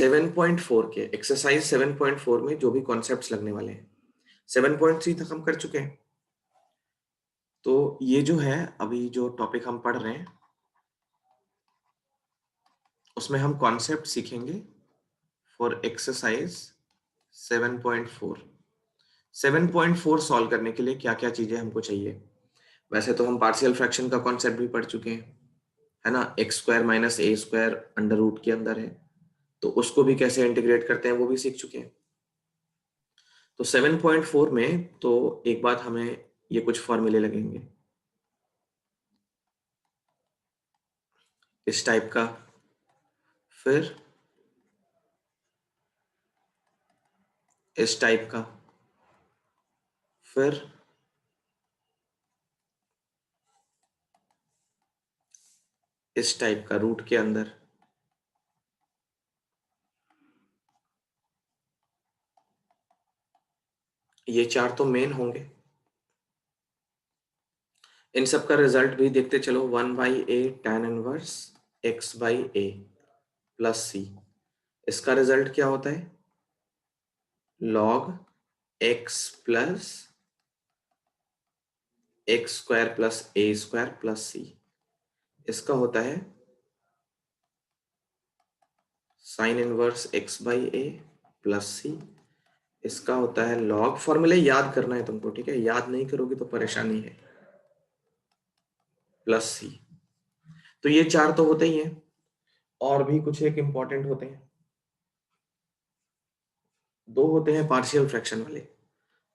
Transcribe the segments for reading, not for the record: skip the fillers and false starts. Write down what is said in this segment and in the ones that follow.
7.4 के एक्सरसाइज 7.4 में जो भी कॉन्सेप्ट्स लगने वाले हैं 7.3 तक हम कर चुके हैं। तो ये जो है अभी जो टॉपिक हम पढ़ रहे हैं उसमें हम कॉन्सेप्ट सीखेंगे फॉर एक्सरसाइज 7.4। 7.4 सॉल्व करने के लिए क्या क्या चीजें हमको चाहिए। वैसे तो हम पार्शियल फ्रैक्शन का कॉन्सेप्ट भी पढ़ चुके हैं, है ना। X square minus a square under root के अंदर है, तो उसको भी कैसे इंटीग्रेट करते हैं वो भी सीख चुके हैं। तो 7.4 में तो एक बात हमें ये कुछ फॉर्मूले लगेंगे इस टाइप का, फिर इस टाइप का, फिर इस टाइप का रूट के अंदर। ये चार तो मेन होंगे। इन सब का रिजल्ट भी देखते चलो। 1/a tan inverse x/a plus c। इसका रिजल्ट क्या होता है? log x plus x square plus a square plus सी। इसका होता है साइन इनवर्स x/a प्लस सी। इसका होता है log, फॉर्मूले याद करना है तुमको, ठीक है। याद नहीं करोगे तो परेशानी है। Plus c. तो ये चार तो होते ही हैं, और भी कुछ एक इंपॉर्टेंट होते हैं। दो होते हैं पार्शियल फ्रैक्शन वाले,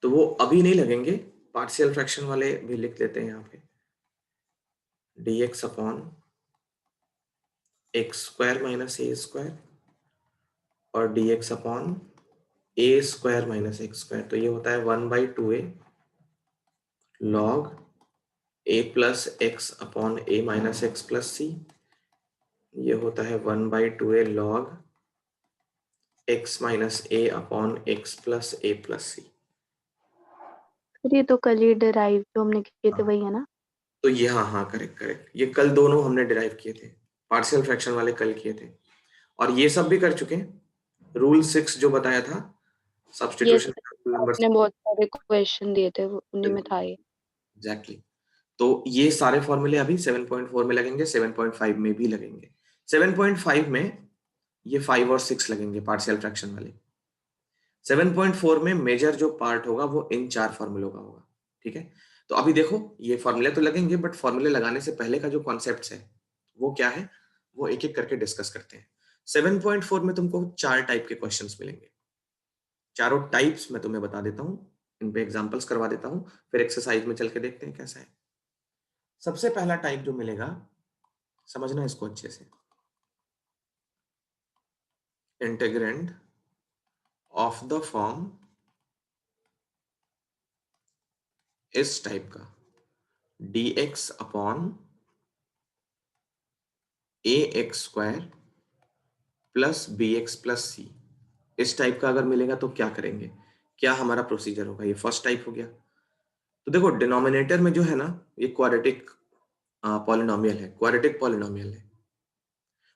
तो वो अभी नहीं लगेंगे। पार्शियल फ्रैक्शन वाले भी लिख लेते हैं यहाँ पे। dx upon x square minus a square और dx upon a square minus x square. तो ये होता है 1/2a log a plus x upon a minus x plus c. ये होता है 1/2a log x minus a upon x plus a plus c. ये तो कल ही डिराइव जो हमने किए थे वही है ना? तो ये हाँ हाँ करेक्ट करेक्ट, ये कल दोनों हमने डिराइव किए थे। पार्शियल फ्रैक्शन वाले कल किए थे, और ये सब भी कर चुके हैं। रूल 6 जो बताया था, ये सब्स्टिट्यूशन नंबर आपने बहुत सारे क्वेश्चन दिए थे, उन्हीं में था ये। एग्जैक्टली। तो ये सारे फॉर्मूले अभी 7.4 में लगेंगे, 7.5 में भी लगेंगे। 7.5 में ये 5 और 6 लगेंगे पार्शियल फ्रैक्शन वाले। 7.4 में मेजर जो पार्ट होगा वो इन चार फॉर्मूलों का होगा, ठीक है। तो अभी देखो ये फॉर्मूले तो लगेंगे, बट फॉर्मूले लगाने से पहले का जो कॉन्सेप्ट है वो क्या है, वो एक एक करके डिस्कस करते हैं। 7.4 में तुमको चार टाइप के क्वेश्चंस मिलेंगे। चारों टाइप्स मैं तुम्हें बता देता हूँ, इन पे एग्जांपल्स करवा देता हूँ, फिर एक्सरसाइज में चल के देखते हैं कैसा है। सबसे पहला टाइप जो मिलेगा, समझना इसको अच्छे से, इंटीग्रैंड ऑफ द फॉर्म इस टाइप का, dx upon a x square plus b x plus c. इस टाइप का अगर मिलेगा तो क्या करेंगे, क्या हमारा प्रोसीजर होगा। ये फर्स्ट टाइप हो गया। तो देखो डिनोमिनेटर में जो है ना, ये क्वाड्रेटिक पॉलिनोमियल है, क्वाड्रेटिक पॉलिनोमियल है,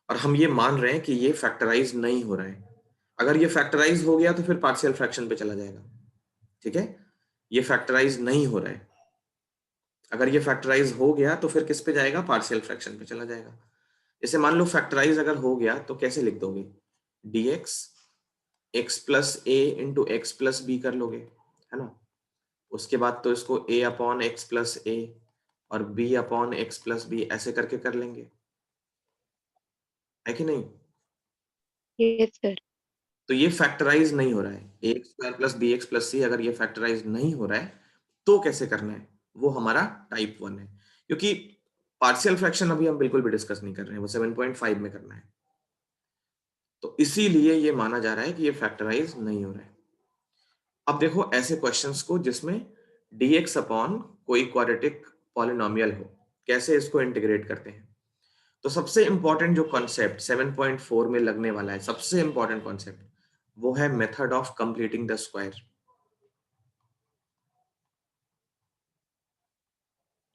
और हम ये मान रहे हैं कि ये फैक्टराइज नहीं हो रहा है। अगर ये फैक्टराइज हो गया तो फिर पार्शियल फ्रैक्शन पे चला जाएगा, ठीक है। ये फैक्टराइज नहीं हो रहा है। अगर ये फैक्टराइज हो गया तो फिर किस पे जाएगा, पार्शियल फ्रैक्शन पे चला जाएगा। जैसे मान लो फैक्टराइज अगर हो गया तो कैसे लिख दोगे, dx x plus a into x plus b कर लोगे, है ना। उसके बाद तो इसको a upon x plus a और b upon x plus b ऐसे करके कर लेंगे, है कि नहीं। Yes sir. तो ये फैक्टराइज नहीं हो रहा है, a x square plus b x plus c अगर ये फैक्टराइज नहीं हो रहा है तो कैसे करना है, वो हमारा टाइप 1 है। क्योंकि पार्शियल फ्रैक्शन अभी हम बिल्कुल भी डिस्कस नहीं कर रहे हैं, वो 7.5 में करना है। तो इसीलिए ये माना जा रहा है कि ये फैक्टराइज नहीं हो रहा है। अब देखो ऐसे क्वेश्चंस को जिसमें dx अपॉन कोई क्वाड्रेटिक पॉलिनोमियल हो, कैसे इसको इंटीग्रेट करते हैं। तो सबसे इंपॉर्टेंट जो कॉन्सेप्ट 7.4 में लगने वाला है, सबसे इंपॉर्टेंट कॉन्सेप्ट, वो है method of completing the square.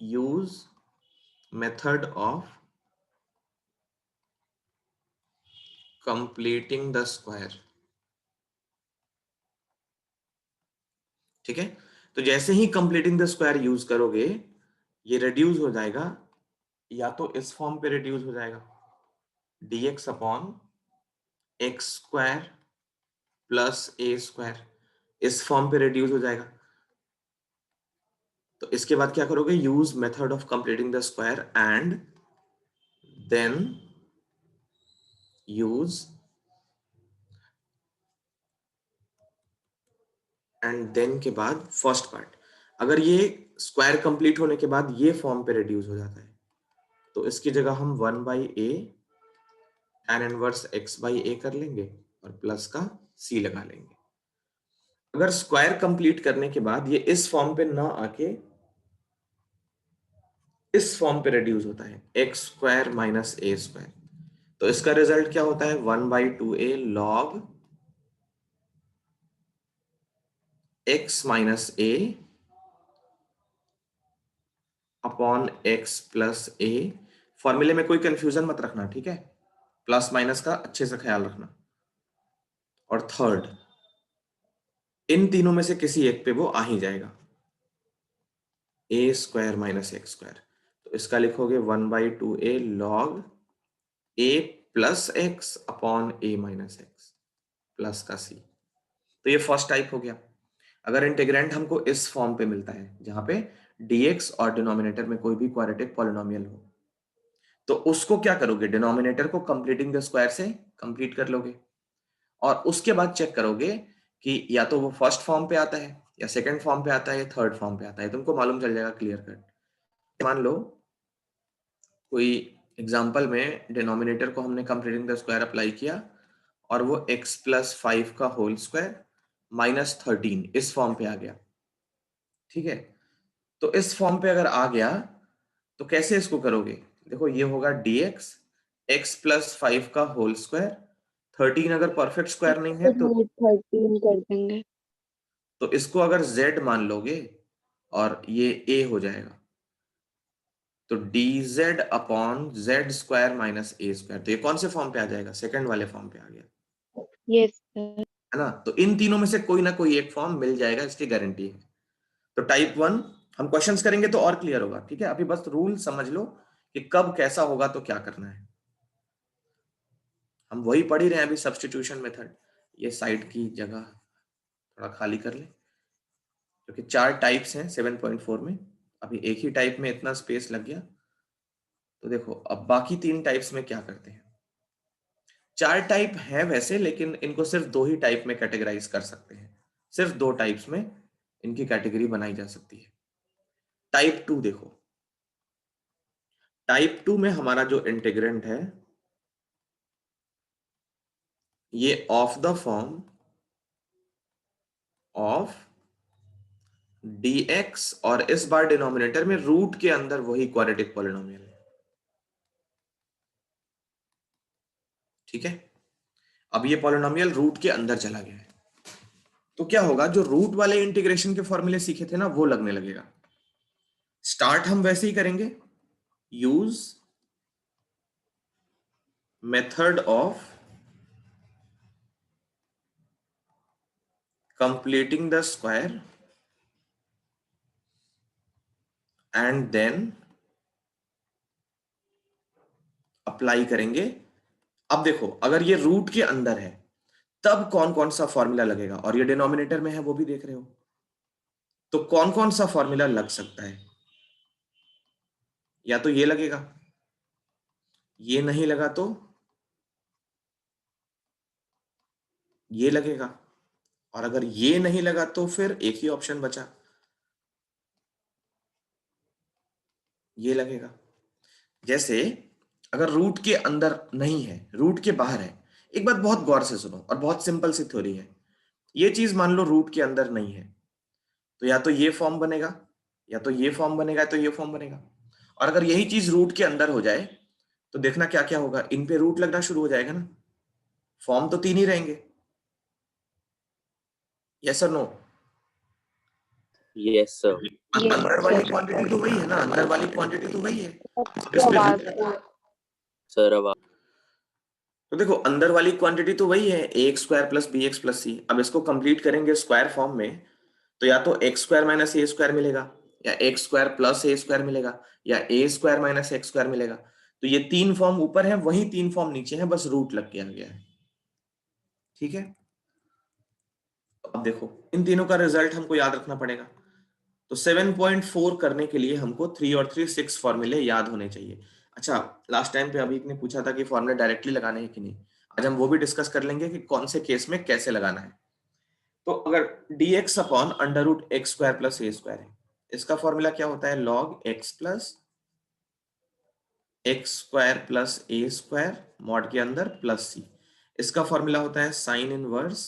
Use method of completing the square. ठीक है, तो जैसे ही कंप्लीटिंग द स्क्वायर यूज करोगे ये रिड्यूस हो जाएगा, या तो इस फॉर्म पे रिड्यूस हो जाएगा dx upon x square plus a square, इस फॉर्म पे रिड्यूस हो जाएगा। तो इसके बाद क्या करोगे, use method of completing the square and then use and then के बाद फर्स्ट पार्ट, अगर ये स्क्वायर कंप्लीट होने के बाद ये फॉर्म पे रिड्यूस हो जाता है तो इसकी जगह हम 1/a tan इनवर्स x/a कर लेंगे और प्लस का c लगा लेंगे। अगर स्क्वायर कंप्लीट करने के बाद ये इस फॉर्म पे ना आके इस फॉर्म पे रिड्यूस होता है x square minus a square, तो इसका रिजल्ट क्या होता है 1/2a log x minus a upon x plus a। फॉर्मूले में कोई कंफ्यूजन मत रखना, ठीक है, प्लस माइनस का अच्छे से ख्याल रखना। और थर्ड, इन तीनों में से किसी एक पे वो आ ही जाएगा, ए स्क्वायर माइनस एक्स स्क्वायर, तो इसका लिखोगे 1/2a log a plus x upon a minus x plus का c। तो ये फर्स्ट टाइप हो गया। अगर इंटीग्रेंड हमको इस फॉर्म पे मिलता है जहां पे dx और डिनोमिनेटर में कोई भी क्वाड्रेटिक पॉलिनोमियल हो, तो उसको क्या करोगे, डिनोमिनेटर को कंप्लीटिंग द स्क्वायर से कंप्लीट कर लोगे और उसके बाद चेक करोगे कि या तो वो फर्स्ट फॉर्म पे आता है या सेकंड फॉर्म पे आता है या थर्ड फॉर्म पे आता है, तुमको मालूम चल जाएगा क्लियर कट। मान लो कोई एग्जांपल में डिनोमिनेटर को हमने कंप्लीटिंग द स्क्वायर अप्लाई किया और वो x प्लस 5 का होल स्क्वायर माइनस 13 इस फॉर्म पे आ गया, ठीक है। तो इस फॉर्म पे अगर आ गया तो कैसे इसको करोगे, देखो ये होगा dx x प्लस 5 का होल स्क्वायर, 13 अगर परफेक्ट स्क्वायर नहीं है तो 13 कर देंगे। तो इसको अगर z मान लोगे और ये a हो जाएगा, तो dz upon z square minus a square, तो ये कौन से फॉर्म पे आ जाएगा, सेकंड वाले फॉर्म पे आ गया, यस सर। है ना। तो इन तीनों में से कोई ना कोई एक फॉर्म मिल जाएगा, इसकी गारंटी है। तो टाइप 1 हम क्वेश्चंस करेंगे तो और क्लियर होगा, ठीक है। अभी बस रूल समझ लो कि कब कैसा होगा तो क्या करना है, हम वही पढ़ ही रहे हैं अभी, सब्स्टिट्यूशन मेथड। ये साइड की जगह थोड़ा खाली कर ले, क्योंकि 4 टाइप्स हैं 7.4 में, अभी एक ही टाइप में इतना स्पेस लग गया। तो देखो अब बाकी 3 टाइप्स में क्या करते हैं, 4 टाइप है वैसे, लेकिन इनको सिर्फ 2 ही टाइप में कैटेगराइज कर सकते हैं, सिर्फ 2 टाइप्स में इनकी कैटेगरी बनाई जा सकती है। टाइप 2 देखो, टाइप 2 में हमारा जो इंटीग्रेंट है ये of the form of dx और इस बार डिनोमिनेटर में रूट के अंदर वही क्वाड्रेटिक पॉलिनोमियल है, ठीक है। अब ये पॉलिनोमियल रूट के अंदर चला गया है, तो क्या होगा, जो रूट वाले इंटीग्रेशन के फॉर्मूले सीखे थे ना वो लगने लगेगा। स्टार्ट हम वैसे ही करेंगे, use method of completing the square and then apply करेंगे। अब देखो अगर ये रूट के अंदर है तब कौन कौन सा फॉर्मूला लगेगा, और ये डिनोमिनेटर में है वो भी देख रहे हो, तो कौन कौन सा फॉर्मूला लग सकता है, या तो ये लगेगा, ये नहीं लगा तो ये लगेगा, और अगर ये नहीं लगा तो फिर एक ही ऑप्शन बचा, ये लगेगा। जैसे अगर रूट के अंदर नहीं है, रूट के बाहर है, एक बात बहुत गौर से सुनो और बहुत सिंपल सी थ्योरी है, ये चीज मान लो रूट के अंदर नहीं है, तो या तो ये फॉर्म बनेगा या तो ये फॉर्म बनेगा तो ये फॉर्म बनेगा, और अगर यही चीज रूट के अंदर हो जाए तो देखना क्या क्या होगा, इन पे रूट लगना शुरू हो जाएगा ना, फॉर्म तो 3 ही रहेंगे, यस और नो। Yes sir. अंदर वाली क्वांटिटी तो वही है ना, अंदर वाली क्वांटिटी तो वही है, आवाज सर अब तो देखो अंदर वाली क्वांटिटी तो वही है a x square plus b x plus c. अब इसको कंप्लीट करेंगे स्क्वायर फॉर्म में, तो या तो x square minus a square मिलेगा, या x square plus a square मिलेगा, या ए स्क्वायर माइनस एक्स स्क्वायर मिलेगा। तो ये तीन फॉर्म ऊपर है, वही तीन फॉर्म नीचे है, बस रूट लग के आ गया है। ठीक है, तो अब देखो इन तीनों का रिजल्ट हमको याद रखना पड़ेगा। तो 7.4 करने के लिए हमको 3 और 3 6 फॉर्मूले याद होने चाहिए। अच्छा, लास्ट टाइम पे अभी ने पूछा था कि फॉर्मूले डायरेक्टली लगाने हैं कि नहीं। आज हम वो भी डिस्कस कर लेंगे कि कौन से केस में कैसे लगाना है। तो अगर dx upon under root x square plus a square है, इसका फॉर्मूला क्या होता है, log x plus x square plus a square mod के अंदर प्लस सी। इसका फॉर्मूला होता है sine inverse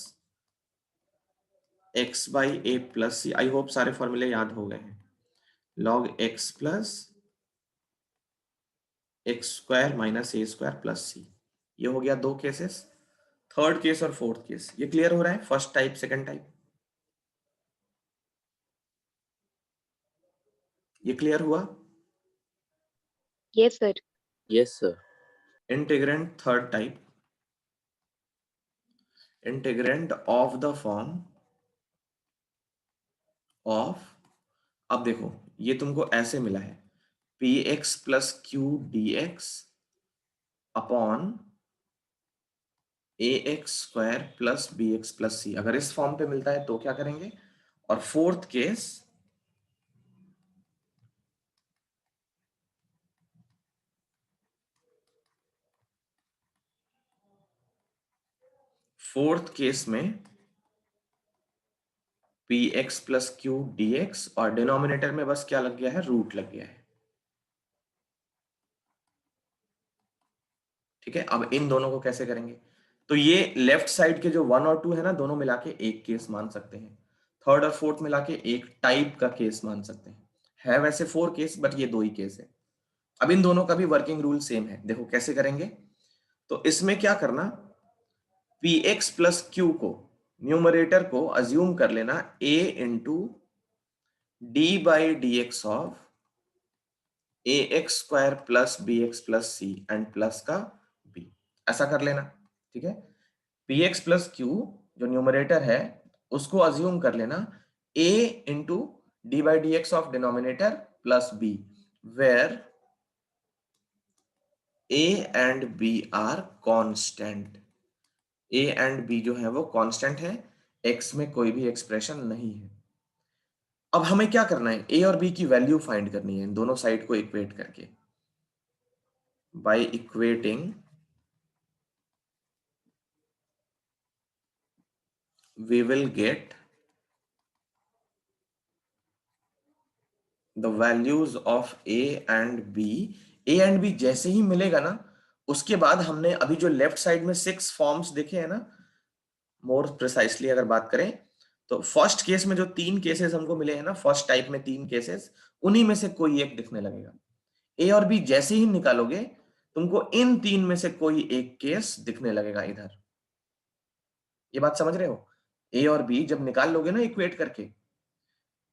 x by a plus c. I hope सारे फॉर्मूले याद हो गए हैं। Log x plus x square minus a square plus c. ये हो गया दो केसेस, थर्ड केस और फोर्थ केस। ये क्लियर हो रहा है, फर्स्ट टाइप सेकंड टाइप, ये क्लियर हुआ। Yes sir. Yes, sir. Integrand third type, integrand of the form of, अब देखो ये तुमको ऐसे मिला है p x plus q d x upon a x square plus b x plus c. अगर इस फॉर्म पे मिलता है तो क्या करेंगे। और फोर्थ केस, फोर्थ केस में P x plus q d x और डिनोमिनेटर में बस क्या लग गया है, रूट लग गया है। ठीक है, अब इन दोनों को कैसे करेंगे। तो ये लेफ्ट साइड के जो 1 और 2 है ना, दोनों मिला के एक केस मान सकते हैं। थर्ड और फोर्थ मिला के एक टाइप का केस मान सकते हैं। है वैसे 4 केस, बट ये दो ही केस है। अब इन दोनों का भी वर्किंग रूल सेम है। देखो कैसे करेंगे। तो इसमें क्या करना, पी एक्स प्लस क्यू को, न्यूमरेटर को अज्यूम कर लेना a into d by d x of a x square plus b x plus c and plus का b, ऐसा कर लेना। ठीक है, पी एक्स प्लस क्यू जो न्यूमरेटर है उसको अज्यूम कर लेना a into d by d x of denominator plus b, where a and b are constant. a and b जो है वो कांस्टेंट है, x में कोई भी एक्सप्रेशन नहीं है। अब हमें क्या करना है, a और b की वैल्यू फाइंड करनी है दोनों साइड को इक्वेट करके। By equating we will get the values of a and b। a and b जैसे ही मिलेगा ना, उसके बाद हमने अभी जो लेफ्ट साइड में 6 फॉर्म्स देखे हैं ना, मोर प्रिसाइसली अगर बात करें तो फर्स्ट केस में जो 3 केसेस हमको मिले हैं ना, फर्स्ट टाइप में 3 केसेस, उन्हीं में से कोई एक दिखने लगेगा। ए और बी जैसे ही निकालोगे तुमको इन 3 में से कोई एक केस दिखने लगेगा इधर। ये बात समझ रहे हो। ए और बी जब निकाल लोगे ना इक्वेट करके,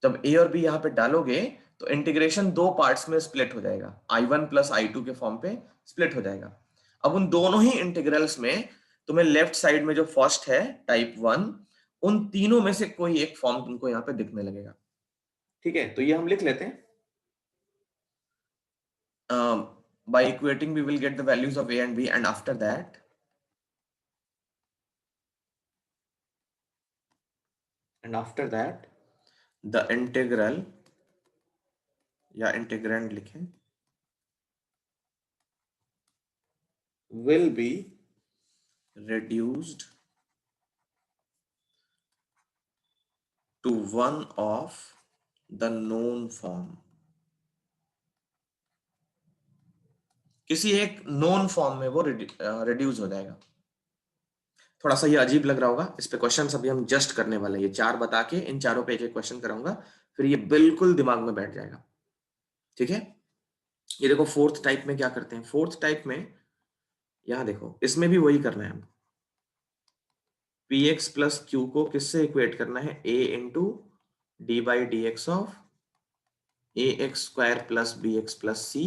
जब ए और बी यहां पे डालोगे तो इंटीग्रेशन दो पार्ट्स में स्प्लिट हो जाएगा, I1 प्लस I2 के फॉर्म पे स्प्लिट हो जाएगा। अब उन दोनों ही इंटीग्रल्स में तुम्हें लेफ्ट साइड में जो फर्स्ट है टाइप 1, उन तीनों में से कोई एक फॉर्म तुमको यहाँ पे दिखने लगेगा। ठीक है, तो ये हम लिख लेते हैं। by equating we will get the values of a and b, and after that the integral या इंटीग्रेंड लिखें will be reduced to one of the known form। किसी एक नोन फॉर्म में वो रिड्यूस हो जाएगा। थोड़ा सा ये अजीब लग रहा होगा, इस पे क्वेश्चन अभी हम जस्ट करने वाले हैं। ये 4 बता के इन चारों पे एक एक क्वेश्चन कराऊंगा, फिर ये बिल्कुल दिमाग में बैठ जाएगा। ठीक है, ये देखो फोर्थ टाइप में क्या करते हैं। फोर्थ टाइप में यहां देखो, इसमें भी वही करना है हम। पी एक्स प्लस क्यू को किससे इक्वेट करना है, a into d by d x of a x square plus b x plus c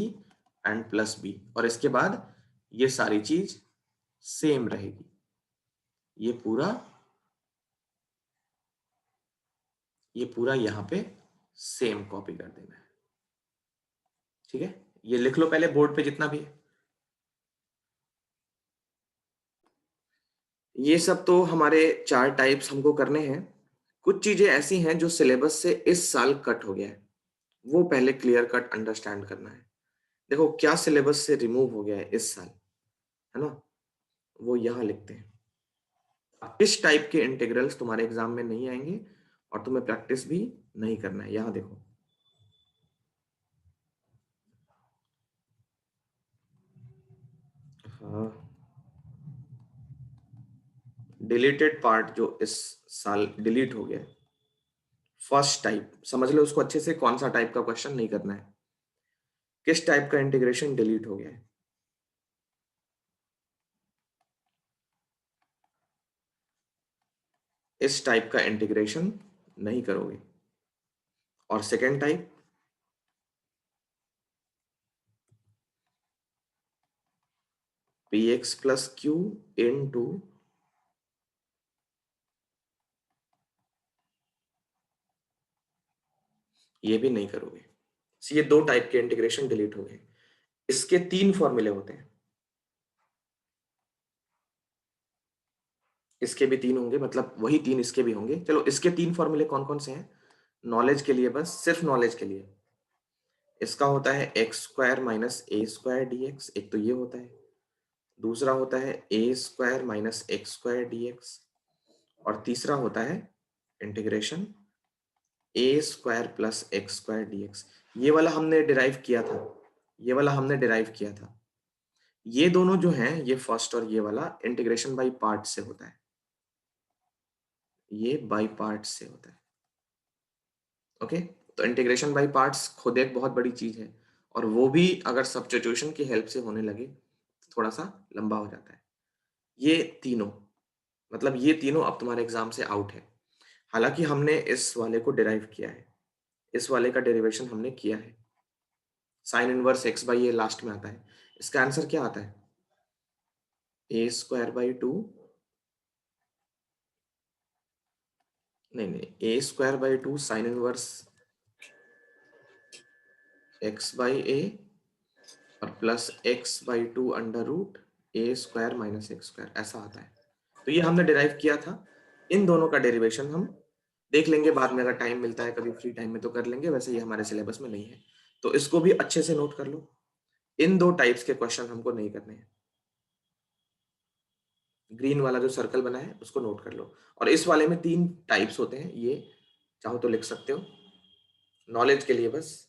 and plus b. और इसके बाद ये सारी चीज सेम रहेगी। ये पूरा यहां पे सेम कॉपी कर देना है। ठीक है, ये लिख लो पहले बोर्ड पे जितना भी है। ये सब तो हमारे 4 टाइप्स हमको करने हैं। कुछ चीजें ऐसी हैं जो सिलेबस से इस साल कट हो गया है, वो पहले क्लियर कट अंडरस्टैंड करना है। देखो क्या सिलेबस से रिमूव हो गया है इस साल, है ना, वो यहां लिखते हैं। किस टाइप के इंटीग्रल्स तुम्हारे एग्जाम में नहीं आएंगे और तुम्हें प्रैक्टिस भी नहीं करना है, यहां देखो। हाँ, डिलीटेड पार्ट जो इस साल डिलीट हो गया है, फर्स्ट टाइप समझ लो उसको अच्छे से, कौन सा टाइप का क्वेश्चन नहीं करना है, किस टाइप का इंटीग्रेशन डिलीट हो गया है। इस टाइप का इंटीग्रेशन नहीं करोगे। और second type, p x plus q into, ये भी नहीं करोगे। ये 2 टाइप के इंटीग्रेशन डिलीट हो गए। इसके 3 फॉर्मूले होते हैं, इसके भी 3 होंगे, मतलब वही 3 इसके भी होंगे। चलो इसके 3 फॉर्मूले कौन कौन से हैं, नॉलेज के लिए, बस सिर्फ नॉलेज के लिए। इसका होता है x square minus a square d x, एक तो ये होता है। दूसरा होता है a square minus x square d x. और तीसरा होता है integration a square plus x square d x. ये वाला हमने डिराइव किया था, ये वाला हमने डिराइव किया था। ये दोनों जो हैं, ये फर्स्ट और ये वाला इंटीग्रेशन बाय पार्ट से होता है, ये बाय पार्ट से होता है। ओके, तो इंटीग्रेशन बाय पार्ट्स खुद एक बहुत बड़ी चीज है, और वो भी अगर सब्स्टिट्यूशन की हेल्प से होने लगे तो थोड़ा सा लंबा हो जाता है। ये तीनों, मतलब ये तीनों अब तुम्हारे एग्जाम से आउट है। हालांकि हमने इस वाले को डिराइव किया है, इस वाले का डेरिवेशन हमने किया है। Sine inverse x by A last में आता है। इसका आंसर क्या आता है, ए स्क्वायर बाई टू, नहीं, a square by two sine inverse x by a और plus x by two under root a square minus x square, ऐसा आता है। तो ये हमने डिराइव किया था। इन दोनों का डेरिवेशन हम देख लेंगे बाद में, अगर टाइम मिलता है कभी फ्री टाइम में तो कर लेंगे, वैसे ये हमारे सिलेबस में नहीं है। तो इसको भी अच्छे से नोट कर लो, इन 2 टाइप्स के क्वेश्चन हमको नहीं करने हैं। ग्रीन वाला जो सर्कल बना है उसको नोट कर लो। और इस वाले में 3 टाइप्स होते हैं, ये चाहो तो लिख सकते हो, नॉलेज के लिए बस।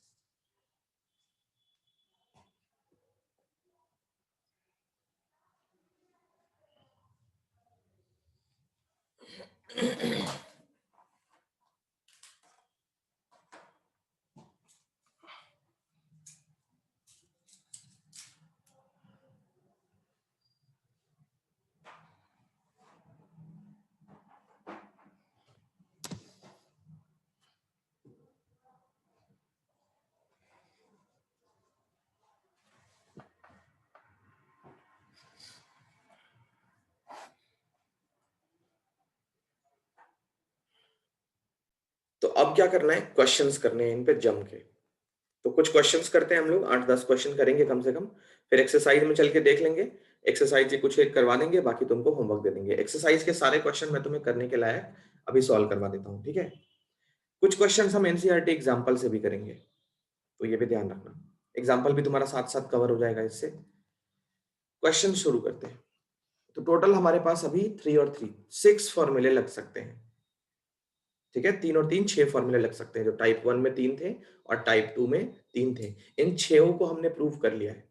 तो अब क्या करना है, क्वेश्चंस करने हैं इन पे जम के। तो कुछ क्वेश्चंस करते हैं हम लोग, 8-10 क्वेश्चन करेंगे कम से कम, फिर एक्सरसाइज में चल के देख लेंगे। एक्सरसाइज कुछ एक करवा देंगे, बाकी तुमको होमवर्क दे देंगे। एक्सरसाइज के सारे क्वेश्चन मैं तुम्हें करने के लायक अभी सॉल्व करवा देता हूँ, ठीक है। कुछ क्वेश्चन हम एनसीईआरटी एग्जाम्पल से भी करेंगे, तो ये भी ध्यान रखना, एग्जाम्पल भी तुम्हारा साथ साथ कवर हो जाएगा इससे। क्वेश्चन शुरू करते हैं। तो टोटल हमारे पास अभी 3 और 3 6 फॉर्मूले लग सकते हैं, ठीक है। 3 और 3 6 फॉर्मूले लग सकते हैं, जो टाइप 1 में 3 थे और टाइप 2 में 3 थे। इन 6 को हमने प्रूव कर लिया है।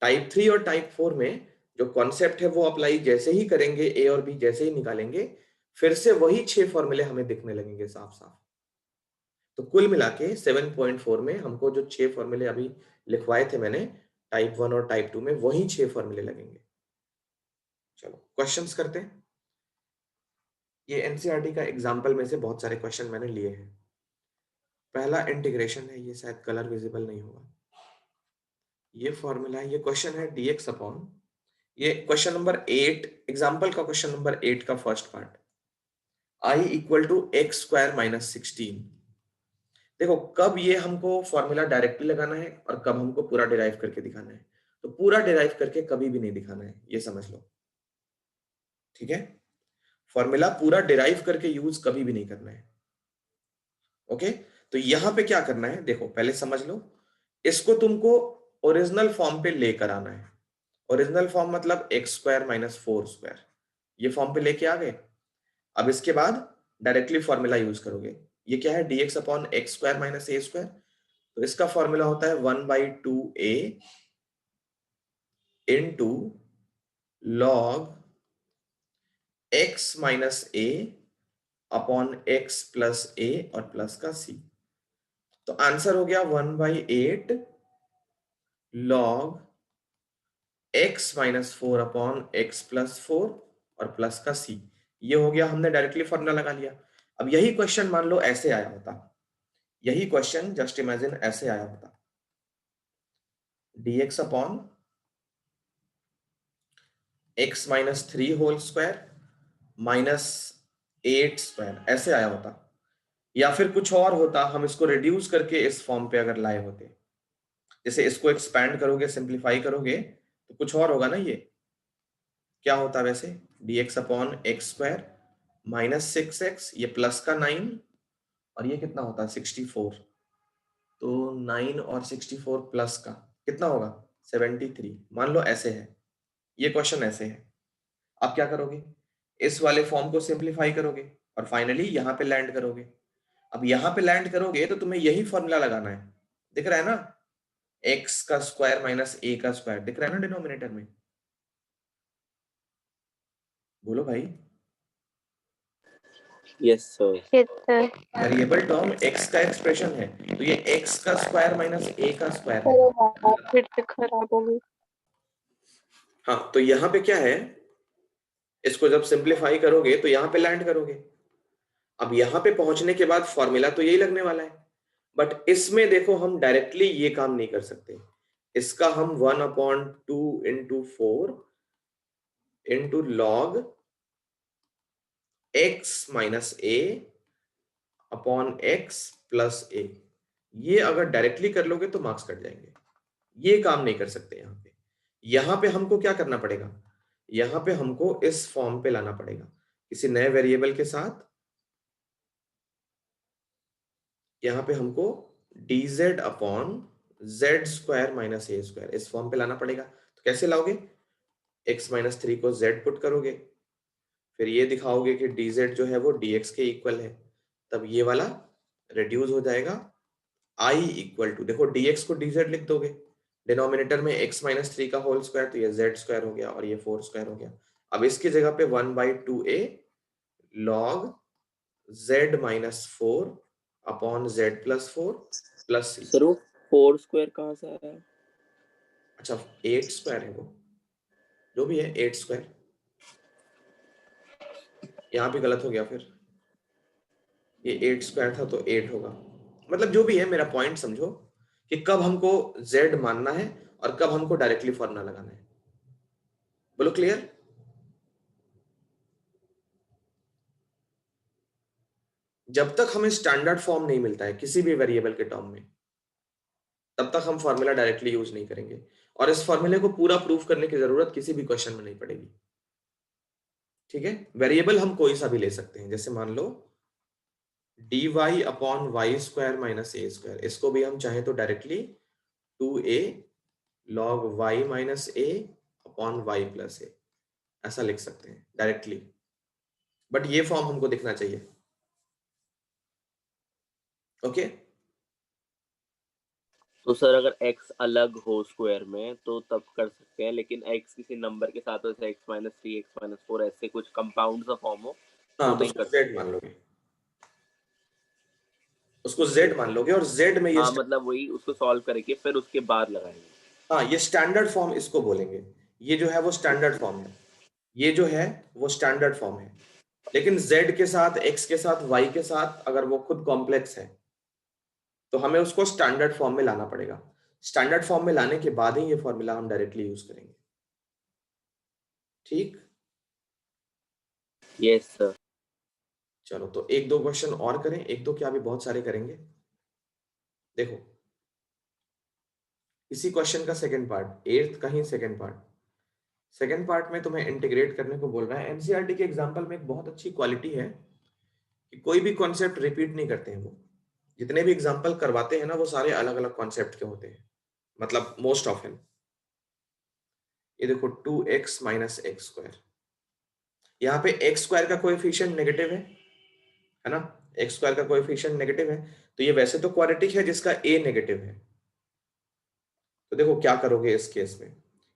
टाइप 3 और टाइप 4 में जो कॉन्सेप्ट है वो अप्लाई जैसे ही करेंगे, ए और बी जैसे ही निकालेंगे, फिर से वही 6 फॉर्मूले हमें दिखने लगेंगे साफ साफ। तो कुल मिला के 7.4 में हमको जो 6 फॉर्मूले अभी लिखवाए थे मैंने टाइप 1 और टाइप 2 में, वही 6 फॉर्मूले लगेंगे। चलो क्वेश्चंस करते हैं। ये एनसीईआरटी का एग्जाम्पल में से बहुत सारे क्वेश्चन मैंने लिए हैं। पहला इंटीग्रेशन है, ये शायद कलर विजिबल नहीं होगा। ये फॉर्मूला है, ये क्वेश्चन है dx अपॉन, ये क्वेश्चन नंबर 8, एग्जाम्पल का क्वेश्चन नंबर 8 का first part, i equal to x square minus 16। देखो कब ये हमको फॉर्मूला डायरेक्टली लगाना है और कब हमको पूरा डिराइव करके दिखाना है। तो पूरा डिराइव करके कभी भी नहीं दिखाना है, ये समझ लो, ठीक है। फॉर्मूला पूरा डिराइव करके यूज कभी भी नहीं करना है, ओके। तो यहां पे क्या करना है, देखो पहले समझ लो, इसको तुमको ओरिजिनल फॉर्म पे लेकर आना है। ओरिजिनल फॉर्म मतलब एक्स स्क्वायर माइनस 4 स्क्वायर, ये फॉर्म पे लेके आ गए। अब इसके बाद डायरेक्टली फॉर्मूला यूज करोगे। ये क्या है, dx upon x square minus a square. तो इसका फॉर्मूला होता है 1/2a into log x minus a upon x plus a और प्लस का c। तो आंसर हो गया 1/8 log x minus 4 upon x plus 4 और प्लस का c। ये हो गया, हमने डायरेक्टली फॉर्मूला लगा लिया। अब यही क्वेश्चन मान लो ऐसे आया होता, यही क्वेश्चन जस्ट इमेजिन ऐसे आया होता, dx upon x minus 3 whole square minus 8 square, ऐसे आया होता। या फिर कुछ और होता, हम इसको रिड्यूस करके इस फॉर्म पे अगर लाए होते, जैसे इसको एक्सपैंड करोगे सिंप्लीफाई करोगे तो कुछ और होगा ना। ये क्या होता वैसे, dx upon x square minus 6x, ये प्लस का 9 और ये कितना होता है 64। तो 9 और 64 प्लस का कितना होगा 73, मान लो ऐसे है। ये क्वेश्चन ऐसे है, आप क्या करोगे, इस वाले फॉर्म को सिंप्लीफाई करोगे और फाइनली यहां पे लैंड करोगे। अब यहां पे लैंड करोगे तो तुम्हें यही फॉर्मूला लगाना है, दिख रहा है ना, एक्स का स्क्वायर माइनस ए का स्क्वायर, दिख रहा है ना डिनोमिनेटर में। बोलो भाई। Yes sir. Variable term x का एक्सप्रेशन है, तो ये एक्स का स्क्वायर माइनस ए का स्क्वायर है। फिर से खराब हो गई। हाँ, तो यहाँ पे क्या है, इसको जब सिंप्लीफाई करोगे तो यहाँ पे लैंड करोगे। अब यहाँ पे पहुंचने के बाद फॉर्मूला तो यही लगने वाला है, बट इसमें देखो हम डायरेक्टली ये काम नहीं कर सकते। इसका हम 1/2 into 4 into log x minus a upon x plus a, ये अगर डायरेक्टली कर लोगे तो मार्क्स कट जाएंगे। ये काम नहीं कर सकते यहाँ पे। यहाँ पे हमको क्या करना पड़ेगा, यहाँ पे हमको इस फॉर्म पे लाना पड़ेगा किसी नए वेरिएबल के साथ। यहाँ पे हमको dz upon z square minus a square इस फॉर्म पे लाना पड़ेगा। तो कैसे लाओगे, x माइनस 3 को z पुट करोगे, फिर ये दिखाओगे कि dz जो है वो dx के इक्वल है, तब ये वाला रिड्यूस हो जाएगा। i इक्वल टू, देखो dx को dz लिख दोगे, डिनोमिनेटर में x माइनस 3 का होल स्क्वायर, तो ये z स्क्वायर हो गया और ये 4 स्क्वायर हो गया। अब इसकी जगह पे 1/2a log z minus 4 upon z plus 4 plus c। Sir वो 4 स्क्वायर कहाँ से आया? अच्छा 8 स्क्वायर है वो, जो भी है 8 स्क्वायर, यहाँ पे गलत हो गया, फिर ये 8 स्क्वायर था तो 8 होगा। मतलब जो भी है, मेरा पॉइंट समझो कि कब हमको z मानना है और कब हमको डायरेक्टली फॉर्मूला लगाना है। बोलो क्लियर। जब तक हमें स्टैंडर्ड फॉर्म नहीं मिलता है किसी भी वेरिएबल के टर्म में, तब तक हम फॉर्मूला डायरेक्टली यूज नहीं करेंगे, और इस फॉर्मूले को पूरा प्रूफ करने की जरूरत किसी भी क्वेश्चन में नहीं पड़ेगी, ठीक है। वेरिएबल हम कोई सा भी ले सकते हैं, जैसे मान लो dy upon y square minus a square, इसको भी हम चाहें तो directly 2a log y minus a upon y plus a ऐसा लिख सकते हैं डायरेक्टली, बट ये फॉर्म हमको दिखना चाहिए, ओके। तो सर अगर x अलग हो स्क्वायर में तो तब कर सकते हैं, लेकिन x किसी नंबर के साथ हो, जैसे x माइनस 3 x माइनस 4 ऐसे कुछ कंपाउंड सा फॉर्म हो हाँ, तो तो नहीं उसको कर z सकते। मान लोगे, उसको z मान लोगे, और z में ये हाँ मतलब वही उसको सॉल्व करके फिर उसके बाद लगाएंगे। हाँ, ये स्टैंडर्ड फॉर्म इसको बोलेंगे। ये जो है वो स्टैंडर्ड फॉर्म है, ये जो है वो स्टैंडर्ड फॉर्म है। लेकिन z के साथ, x के साथ, y के साथ अगर वो खुद कॉम्प्लेक्स है तो हमें उसको स्टैंडर्ड फॉर्म में लाना पड़ेगा। स्टैंडर्ड फॉर्म में लाने के बाद ही ये फॉर्मूला हम डायरेक्टली यूज करेंगे। ठीक, यस सर। चलो तो एक दो क्वेश्चन और करें, एक दो क्या, भी बहुत सारे करेंगे। देखो इसी क्वेश्चन का सेकंड पार्ट, 8th का ही सेकंड पार्ट। सेकंड पार्ट में तुम्हें इंटीग्रेट करने को बोल रहा है। एनसीईआरटी के एग्जांपल में एक बहुत अच्छी क्वालिटी है कि कोई भी कॉन्सेप्ट रिपीट नहीं करते हैं वो। जितने भी एग्जांपल करवाते हैं ना, वो सारे अलग अलग कॉन्सेप्ट के होते हैं, मतलब मोस्ट ऑफन। ये देखो 2x माइनस एक्स स्क्वायर, यहाँ पे एक्स स्क्वायर का कोएफिशिएंट नेगेटिव है ना, एक्स स्क्वायर का कोएफिशिएंट नेगेटिव है, तो ये वैसे तो क्वाड्रेटिक है जिसका a नेगेटिव है। तो देखो क्या करोगे इस केस में,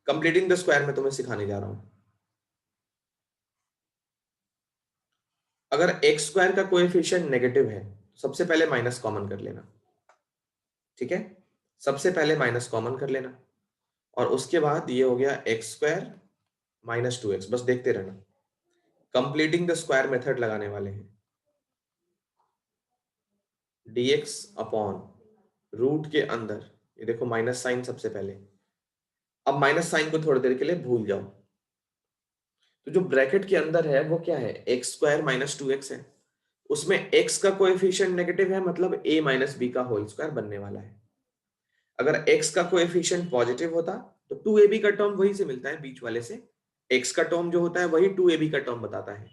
कंप्लीटिंग द स्क्वायर में तुम्हें सिखाने जा रहा हूं। अगर एक्स स्क्वायर का कोएफिशिएंट नेगेटिव है, सबसे पहले माइनस कॉमन कर लेना, ठीक है, सबसे पहले माइनस कॉमन कर लेना, और उसके बाद ये हो गया एक्स स्क्वायर माइनस 2x, बस देखते रहना। कंप्लीटिंग द स्क्वायर मेथड लगाने वाले हैं, dx अपॉन रूट के अंदर, ये देखो माइनस साइन सबसे पहले। अब माइनस साइन को थोड़ी देर के लिए भूल जाओ, तो जो ब्रैकेट के अंदर है वो क्या है, एक्स स्क्वायर माइनस 2x है, उसमें x का कोएफिशिएंट नेगेटिव है, मतलब a माइनस बी का होल स्क्वायर बनने वाला है। अगर x का कोएफिशिएंट पॉजिटिव होता तो 2ab का टर्म वही से मिलता है बीच वाले से, x का टर्म जो होता है वही 2ab का टर्म बताता है।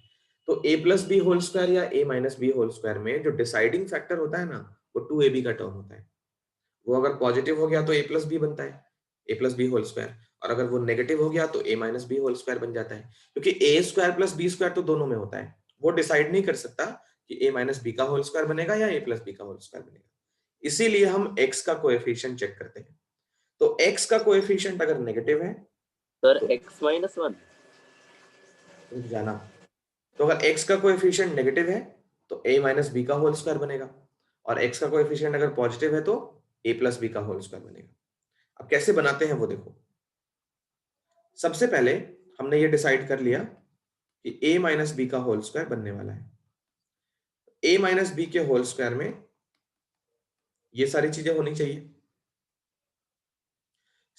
तो a plus b whole square या a minus b whole square में जो डिसाइडिंग फैक्टर होता है ना, वो 2ab का टर्म होता है। वो अगर पॉजिटिव हो गया तो a प्लस बी बनता है, a plus b whole square, और अगर वो नेगेटिव हो गया तो a minus b whole square बन जाता है, क्योंकि a square plus b square तो दोनों में होता है। वो डिसाइड नहीं कर सकता कि a माइनस बी का होल स्क्वायर बनेगा या a प्लस बी का होल स्क्वायर बनेगा, इसीलिए हम x का कोएफिशिएंट चेक करते हैं। तो x का कोएफिशिएंट अगर नेगेटिव है सर तो x माइनस 1। रुक जाना, तो अगर x का कोएफिशिएंट नेगेटिव है तो a माइनस बी का होल स्क्वायर बनेगा, और x का कोएफिशिएंट अगर पॉजिटिव है तो a प्लस बी का होल स्क्वायर बनेगा। अब कैसे बनाते हैं वो देखो। सबसे पहले हमने ये डिसाइड कर लिया कि a माइनस बी का होल स्क्वायर बनने वाला है। a माइनस बी के होल स्क्वायर में ये सारी चीजें होनी चाहिए।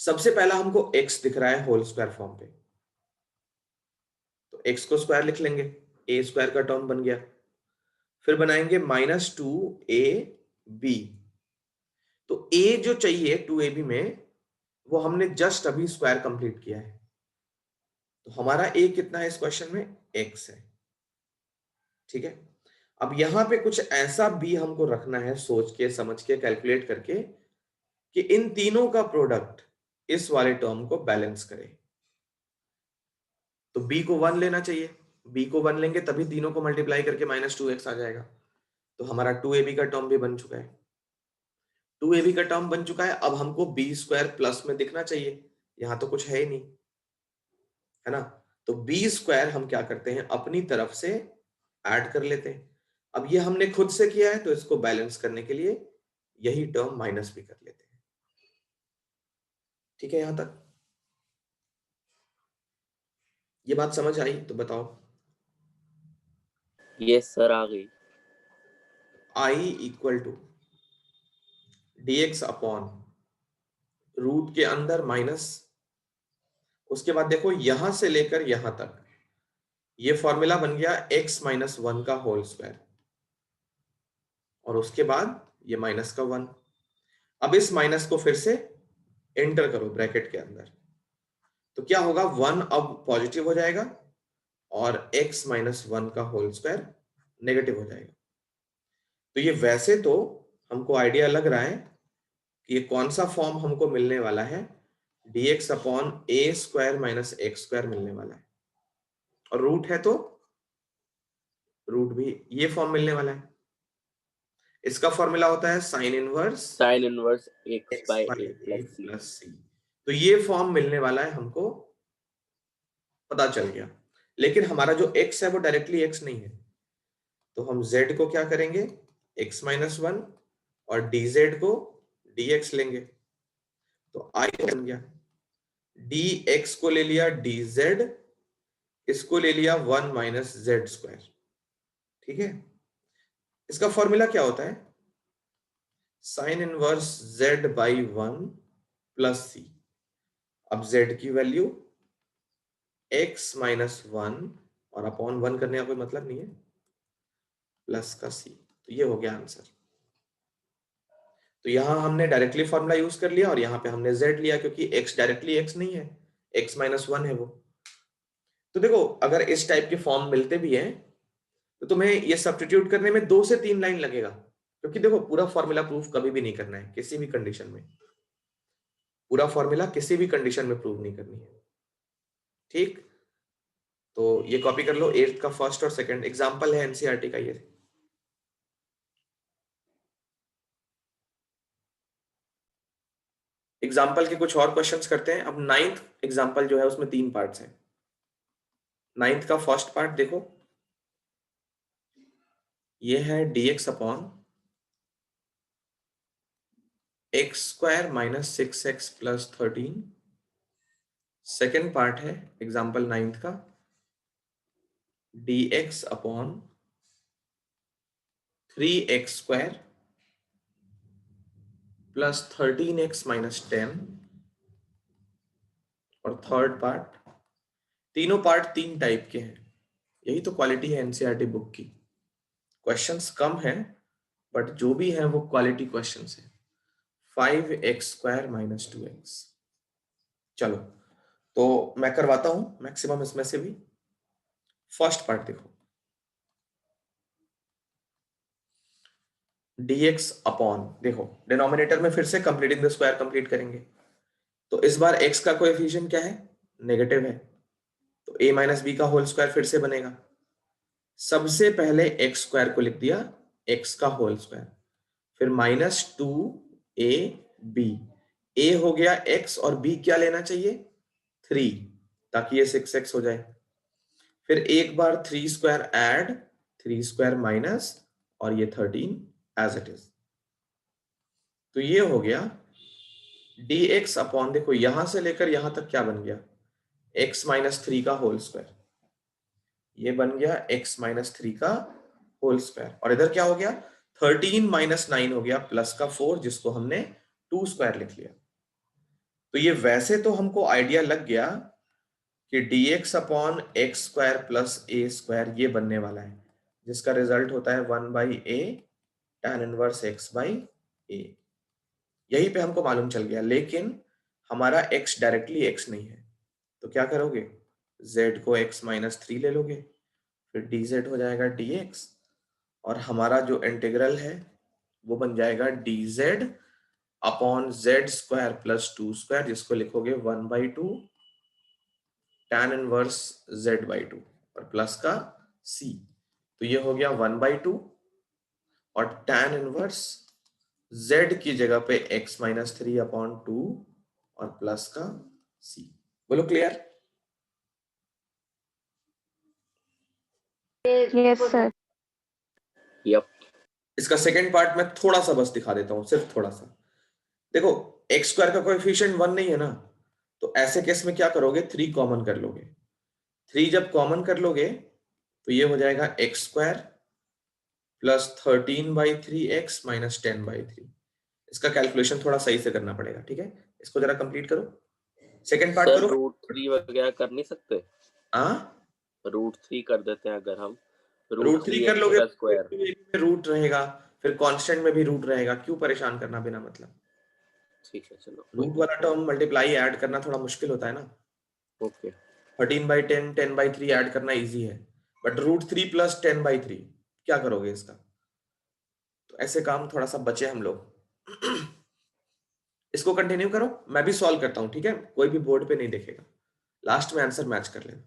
सबसे पहला हमको x दिख रहा है होल स्क्वायर फॉर्म पे, तो x को स्क्वायर लिख लेंगे, a स्क्वायर का टर्म बन गया। फिर बनाएंगे माइनस 2ab, तो a जो चाहिए 2ab में, वो हमने जस्ट अभी स्क्वायर कंप्लीट किया है, तो हमारा a कितना है इस क्वेश्चन में, x है, ठीक है। अब यहां पे कुछ ऐसा b हमको रखना है, सोच के समझ के कैलकुलेट करके, कि इन तीनों का प्रोडक्ट इस वाले टर्म को बैलेंस करे। तो b को 1 लेना चाहिए, b को 1 लेंगे तभी तीनों को मल्टीप्लाई करके माइनस 2x आ जाएगा। तो हमारा 2ab का टर्म भी बन चुका है, 2ab का टर्म बन चुका है। अब हमको b स्क्वायर प्लस में दिखना चाहिए, यहां तो कुछ है ही नहीं, है ना। तो b स्क्वायर हम क्या करते हैं, अपनी तरफ से ऐड कर लेते हैं। अब ये हमने खुद से किया है, तो इसको बैलेंस करने के लिए यही टर्म माइनस भी कर लेते हैं, ठीक है। यहां तक ये बात समझ आई तो बताओ। यस सर आ गई। i equal to dx upon root के अंदर माइनस, उसके बाद देखो यहां से लेकर यहां तक ये फॉर्मूला बन गया x माइनस 1 का होल स्क्वायर, और उसके बाद ये माइनस का 1। अब इस माइनस को फिर से एंटर करो ब्रैकेट के अंदर, तो क्या होगा, 1 अब पॉजिटिव हो जाएगा और x माइनस 1 का होल स्क्वायर नेगेटिव हो जाएगा। तो ये वैसे तो हमको आइडिया लग रहा है कि ये कौन सा फॉर्म हमको मिलने वाला है, dx upon a square minus x square मिलने वाला है, और रूट है तो रूट भी ये फॉर्म मिलने वाला है। इसका फॉर्मूला होता है sine inverse x x by by a a plus c। Plus c. तो ये फॉर्म मिलने वाला है हमको, पता चल गया। लेकिन हमारा जो x है वो डायरेक्टली x नहीं है, तो हम z को क्या करेंगे, x माइनस 1, और dz को dx लेंगे, तो i बन गया, dx को ले लिया dz, इसको ले लिया 1 माइनस जेड स्क्वायर, ठीक है। इसका फॉर्मूला क्या होता है, sine inverse z by 1 plus c. अब z की वैल्यू x माइनस 1 और अपॉन 1 करने का कोई मतलब नहीं है, प्लस का c। तो ये हो गया आंसर। तो यहां हमने डायरेक्टली फॉर्मूला यूज कर लिया और यहाँ पे हमने z लिया, क्योंकि x डायरेक्टली x नहीं है, x माइनस 1 है वो। तो देखो अगर इस टाइप के फॉर्म मिलते भी हैं तो तुम्हें ये सब्स्टिट्यूट करने में 2 से 3 लाइन लगेगा, क्योंकि देखो पूरा फॉर्मूला प्रूफ कभी भी नहीं करना है किसी भी कंडीशन में, पूरा फॉर्मूला किसी भी कंडीशन में प्रूव नहीं करनी है, ठीक। तो ये कॉपी कर लो, 8th का फर्स्ट और सेकंड एग्जांपल है एनसीईआरटी का ये। एग्जाम्पल के कुछ और क्वेश्चंस करते हैं। अब 9th एग्जाम्पल जो है उसमें 3 पार्ट्स हैं। 9th का फर्स्ट पार्ट देखो, ये है dx upon x square minus 6x plus 13। Second part है एग्जाम्पल 9th का, dx upon 3x square plus 13x minus 10। और थर्ड पार्ट, तीनों पार्ट 3 टाइप के हैं, यही तो क्वालिटी है एनसीईआरटी बुक की। क्वेश्चंस कम है बट जो भी है वो क्वालिटी क्वेश्चंस है। 5x square minus 2x। चलो तो मैं करवाता हूं मैक्सिमम इसमें से भी। फर्स्ट पार्ट देखो, dx अपॉन, देखो डिनोमिनेटर में फिर से कंप्लीटिंग द स्क्वायर कंप्लीट करेंगे, तो इस बार x का कोएफिशिएंट क्या है, नेगेटिव है, तो a माइनस बी का होल स्क्वायर फिर से बनेगा। सबसे पहले एक्स स्क्वायर को लिख दिया, x का होल स्क्वायर, फिर माइनस 2a b, a हो गया x और b क्या लेना चाहिए 3, ताकि ये 6x हो जाए। फिर एक बार 3 स्क्वायर ऐड 3 स्क्वायर माइनस और ये 13 एज इट इज। तो ये हो गया dx अपॉन, देखो यहां से लेकर यहां तक क्या बन गया, x माइनस 3 का होल स्क्वायर, ये बन गया x माइनस 3 का होल स्क्वायर। और इधर क्या हो गया, 13 माइनस 9 हो गया प्लस का 4, जिसको हमने 2 स्क्वायर लिख लिया। तो ये वैसे तो हमको आइडिया लग गया कि dx upon x square plus a square ये बनने वाला है, जिसका रिजल्ट होता है 1/a tan inverse x by a। यही पे हमको मालूम चल गया, लेकिन हमारा x डायरेक्टली x नहीं है, तो क्या करोगे, z को x माइनस 3 ले लोगे, फिर dz हो जाएगा dx, और हमारा जो इंटीग्रल है वो बन जाएगा dz upon z square plus 2 square, जिसको लिखोगे 1/2 tan इनवर्स z बाई 2 और प्लस का c। तो ये हो गया 1/2 और tan इनवर्स z की जगह पे x माइनस 3 अपॉन 2 और प्लस का c। बोलो क्लियर। Yes sir. यप। इसका सेकेंड पार्ट मैं थोड़ा सा बस दिखा देता हूं, सिर्फ थोड़ा सा। देखो एक्स स्क्वायर का कोएफिशिएंट 1 नहीं है ना, तो ऐसे केस में क्या करोगे, 3 कॉमन कर लोगे। 3 जब कॉमन कर लोगे तो ये हो जाएगा x square plus 13/3x minus 10/3। इसका कैलकुलेशन थोड़ा सही से करना पड़ेगा, ठीक है। इसको जरा कंप्लीट करो, सेकेंड पार्ट सर करो। √3 वगैरह कर नहीं सकते, हाँ √3 कर देते हैं अगर हम, रूट थ्री कर √3x लोगे का तो स्क्वायर। एक में रूट रहेगा, फिर कांस्टेंट में भी रूट रहेगा, क्यों परेशान करना बिना मतलब। ठीक है चलो कोई रूट नहीं। वाला टर्म मल्टीप्लाई ऐड करना थोड़ा मुश्किल होता है ना। ओके 13/10 10/3 ऐड करना इजी है, बट √3 प्लस 10/3 क्या करोगे इसका। तो ऐसे काम थोड़ा सा बचे हम लोग। इसको कंटिन्यू करो, मैं भी सॉल्व करता हूं, ठीक है, कोई भी बोर्ड पे नहीं देखेगा, लास्ट में आंसर मैच कर लेना।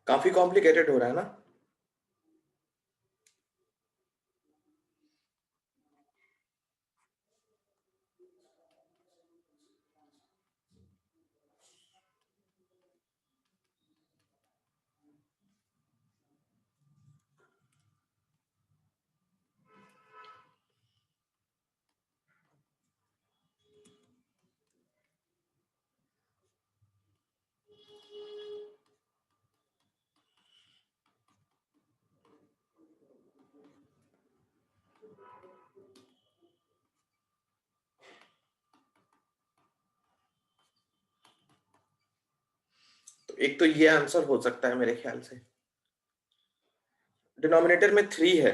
काफी कॉम्प्लिकेटेड हो रहा है ना? तो एक तो ये आंसर हो सकता है मेरे ख्याल से। डिनोमिनेटर में 3 है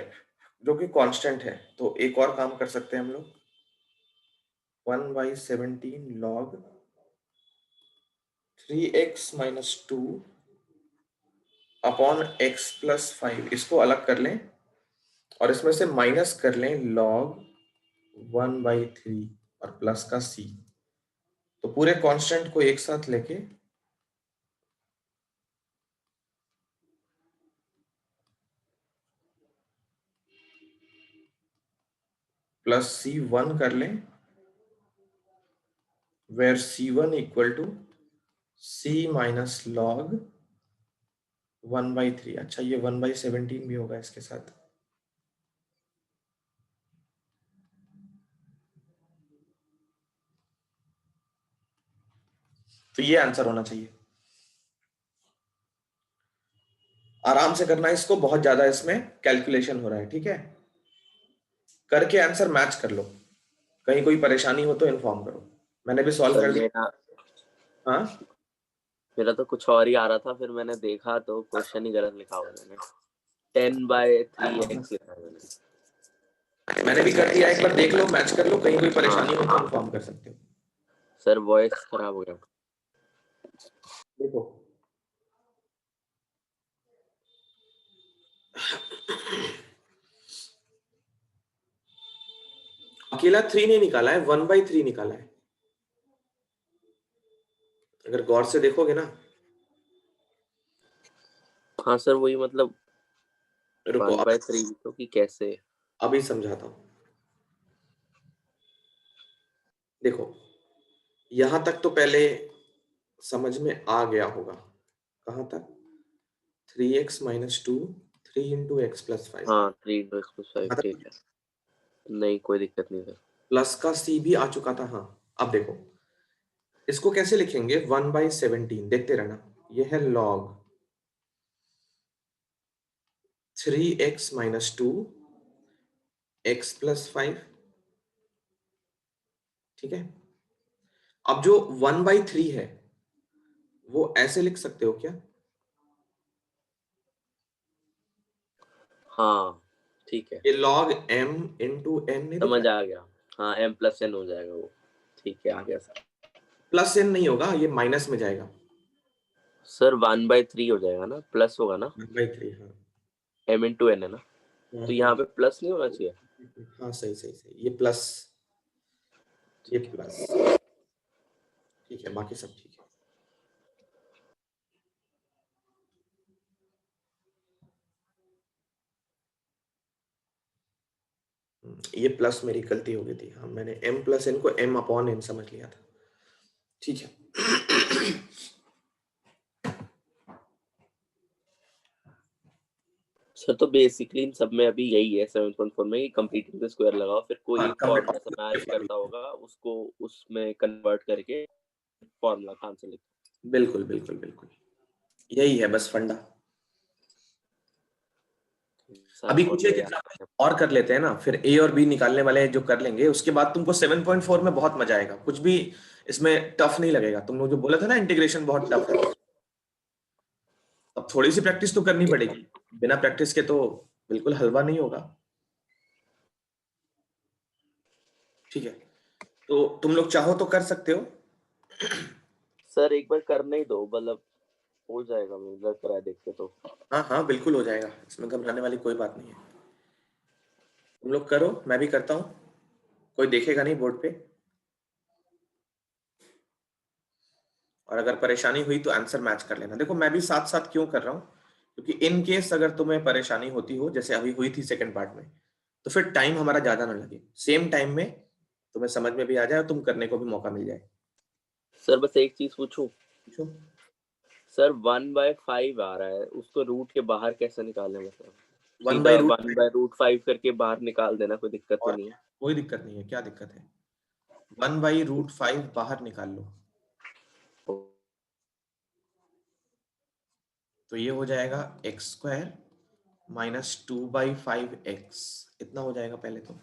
जो कि कांस्टेंट है, तो एक और काम कर सकते हैं हम लोग। 1/17 log 3x - 2 अपॉन x + 5, इसको अलग कर लें और इसमें से माइनस कर लें log 1/3 और प्लस का c। तो पूरे कांस्टेंट को एक साथ लेके प्लस c1 कर लें, where c1 equal to c minus log 1/3। अच्छा, ये 1/17 भी होगा इसके साथ। तो ये आंसर होना चाहिए। आराम से करना है इसको, बहुत ज्यादा इसमें कैलकुलेशन हो रहा है, ठीक है? करके आंसर मैच कर लो, कहीं कोई परेशानी हो तो इन्फॉर्म करो। मैंने भी सॉल्व कर दिया। हाँ, मेरा तो कुछ और ही आ रहा था, फिर मैंने देखा तो क्वेश्चन ही गलत लिखा हुआ मैंने। 10/3x लिखा है मैंने भी कर दिया, एक बार देख लो, मैच कर लो, कहीं कोई परेशानी हो तो इन्फॉर्म कर सकते हो। सर वॉइस खराब हो गया। देखो, अकेला 3 नहीं निकाला है, 1/3 निकाला है। अगर गौर से देखोगे ना। हाँ सर, वही मतलब रुको, 1/3 तो कि कैसे? अभी समझाता हूँ। देखो, यहां तक तो पहले समझ में आ गया होगा। कहां तक? 3x - 2 3 × x + 5। हाँ 3x + 5 ठीक है, नहीं कोई दिक्कत नहीं सर। प्लस का c भी आ चुका था। हाँ, अब देखो इसको कैसे लिखेंगे। 1/17, देखते रहना। ये है log 3x - 2 x + 5, ठीक है? अब जो 1/3 है वो ऐसे लिख सकते हो क्या? हाँ ठीक है, ये log m × n नहीं दिख समझ रहा? आ गया। हाँ m+n हो जाएगा वो, ठीक है आ गया सर। प्लस n नहीं होगा, ये माइनस में जाएगा। सर 1/3 हो जाएगा ना, प्लस होगा ना, 1/3। हाँ m × n है ना, हाँ तो हाँ यहाँ पे प्लस नहीं होना चाहिए। हाँ, सही सही सही, ये प्लस, ये ठीक है। प्लस, ठीक है, बाकी सब ठीक है। ये प्लस मेरी गलती हो गई थी। हाँ, मैंने m+n को m/n समझ लिया था। ठीक है। सर तो बेसिकली इन सब में अभी यही है 7.4 में, कंप्लीटिंग द स्क्वायर लगाओ, फिर कोई हाँ, फॉर्मूला से मैच करता होगा उसको उसमें कन्वर्ट करके फॉर्मूला का आंसर लिखो। बिल्कुल बिल्कुल बिल्कुल, यही है बस फंडा। सर अभी बहुत कुछ एक बढ़िया। एग्जाम्पल और कर लेते हैं ना, फिर ए और बी निकालने वाले जो कर लेंगे, उसके बाद तुमको 7.4 में बहुत मजा आएगा, कुछ भी इसमें टफ नहीं लगेगा। तुम लोग जो बोला था ना इंटीग्रेशन बहुत टफ है, अब थोड़ी सी प्रैक्टिस तो करनी पड़ेगी, बिना प्रैक्टिस के तो बिल्कुल हलवा नहीं होगा। ठीक है, तो तुम लोग चाहो तो कर सकते हो। सर एक बार करने ही दो, मतलब हो जाएगा, मुझे लग रहा है देख के तो। हाँ हाँ बिल्कुल हो जाएगा, इसमें घबराने वाली कोई बात नहीं है। तुम लोग करो, मैं भी करता हूँ, कोई देखेगा नहीं बोर्ड पे। और अगर परेशानी हुई तो आंसर मैच कर लेना। देखो मैं भी साथ साथ क्यों कर रहा हूँ, क्योंकि इन केस अगर तुम्हें परेशानी होती हो जैसे अभी हुई थी सेकंड पार्ट में, तो फिर टाइम हमारा ज्यादा ना लगे, सेम टाइम में तुम्हें समझ में भी आ जाए और तुम करने को भी मौका मिल जाए। सर बस एक चीज पूछूं। पूछो। सर 1/5 आ रहा है, उसको रूट के बाहर कैसे निकालें, मतलब वन सीधा बाई रूट 1/√5 करके बाहर निकाल देना, कोई दिक्कत तो और नहीं क्या, कोई दिक्कत नहीं है, क्या दिक्कत है, 1/√5 बाहर निकाल लो, है। तो ये हो जाएगा x² -2/5x, इतना हो जाएगा पहले तो।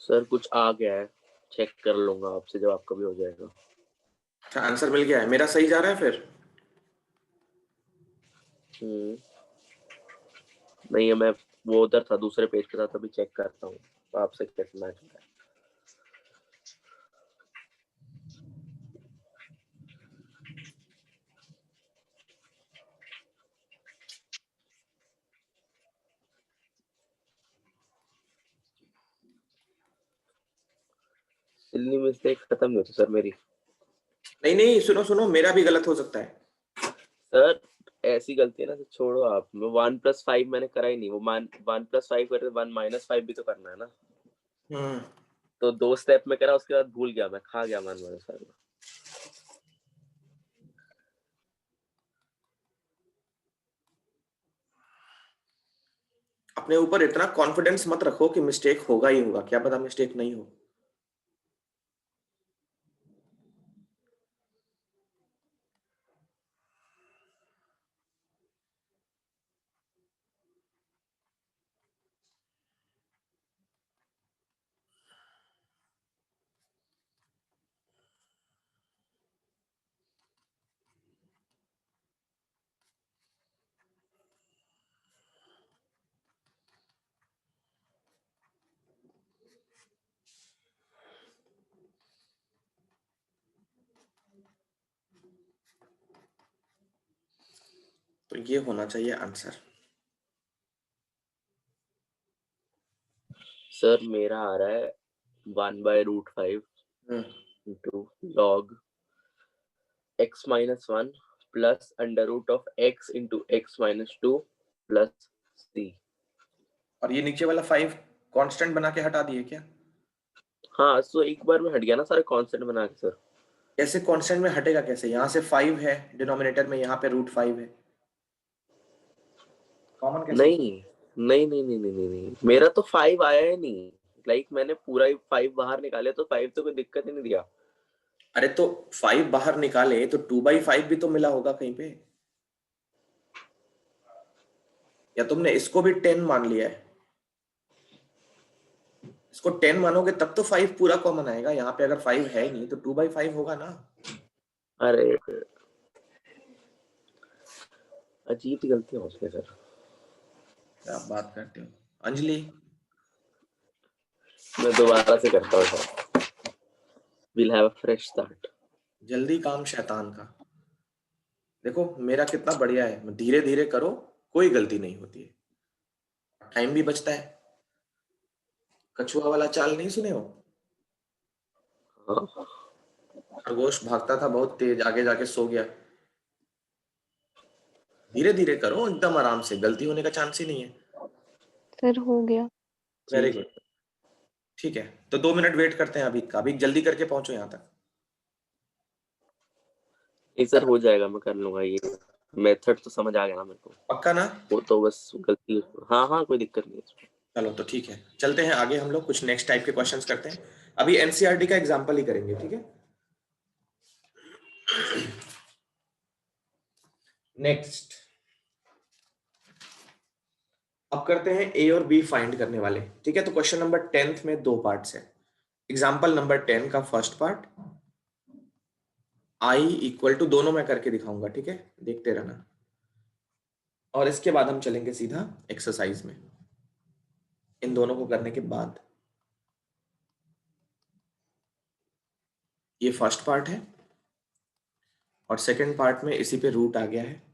सर कुछ आ गया है, चेक कर लूंगा आपसे जब आपका भी हो जाएगा। अच्छा आंसर मिल गया है, मेरा सही जा रहा है फिर। नहीं है, मैं वो उधर था, दूसरे पेज पे था, तभी चेक करता हूँ आपसे कैसे मैच हो रहा है। सिल्ली मिस्टेक खत्म नहीं होती सर मेरी। नहीं नहीं, सुनो सुनो, मेरा भी गलत हो सकता है। सर ऐसी गलती है ना, तो छोड़ो आप, 1+5 मैंने करा ही नहीं, वो 1+5 करे 1-5 भी तो करना है ना। हम्म। तो 2 स्टेप में करा, उसके बाद भूल गया, मैं खा गया 1-5 में। अपने ऊपर इतना कॉन्फिडेंस मत रखो कि मिस्टेक होगा ही होगा, क्या पता मिस्टेक नहीं हो। तो ये होना चाहिए आंसर। सर मेरा आ रहा है 1/√5 into log x minus 1 plus under root of x into x minus 2 plus c। और ये नीचे वाला 5 कांस्टेंट बना के हटा दिए क्या? हाँ, सो एक बार में हट गया ना सारे कांस्टेंट बना के सर। कैसे कांस्टेंट में हटेगा कैसे? यहाँ से 5 है डिनोमिनेटर में, यहाँ पे √5 है, कॉमन कैसे? नहीं, मेरा तो 5 आया ही नहीं। लाइक मैंने पूरा ही 5 बाहर निकाले तो 5 तो कोई दिक्कत ही नहीं दिया। अरे तो 5 बाहर निकाले तो 2/5 भी तो मिला होगा कहीं पे, या तुमने इसको भी 10 मान लिया है? इसको 10 मानोगे तब तो 5 पूरा कॉमन आएगा। यहाँ पे अगर 5 है ही नहीं तो 2/5 होगा ना। अरे अजीब सी गलती हो गई सर। क्या बात करते हो अंजलि? मैं दोबारा से करता हूँ sir. Will have a fresh start. जल्दी काम शैतान का। देखो मेरा कितना बढ़िया है, धीरे धीरे करो, कोई गलती नहीं होती है, टाइम भी बचता है। कछुआ वाला चाल नहीं सुने हो? हाँ, खरगोश भागता था बहुत तेज, आगे जाके सो गया। धीरे धीरे करो, एकदम आराम से, गलती होने का चांस ही नहीं है। सर हो गया। वेरी जी। गुड, ठीक है। तो 2 मिनट वेट करते हैं अभी का, अभी जल्दी करके पहुंचो यहाँ तक। ये सर हो जाएगा, मैं कर लूंगा। ये मेथड तो समझ आ गया ना मेरे को। पक्का ना? वो तो बस गलती। हाँ, कोई दिक्कत नहीं है। चलो तो ठीक है, चलते हैं आगे, हम लोग कुछ नेक्स्ट टाइप के क्वेश्चंस करते हैं। अभी एनसीईआरटी का एग्जांपल ही करेंगे, ठीक है? नेक्स्ट अब करते हैं ए और बी फाइंड करने वाले, ठीक है? तो क्वेश्चन नंबर 10th में 2 पार्ट्स है। एग्जांपल नंबर 10 का first part, i equal to, दोनों मैं करके दिखाऊंगा, ठीक है? देखते रहना, और इसके बाद हम चलेंगे सीधा एक्सरसाइज में, इन दोनों को करने के बाद। ये फर्स्ट पार्ट है, और सेकंड पार्ट में इसी पे रूट आ गया है।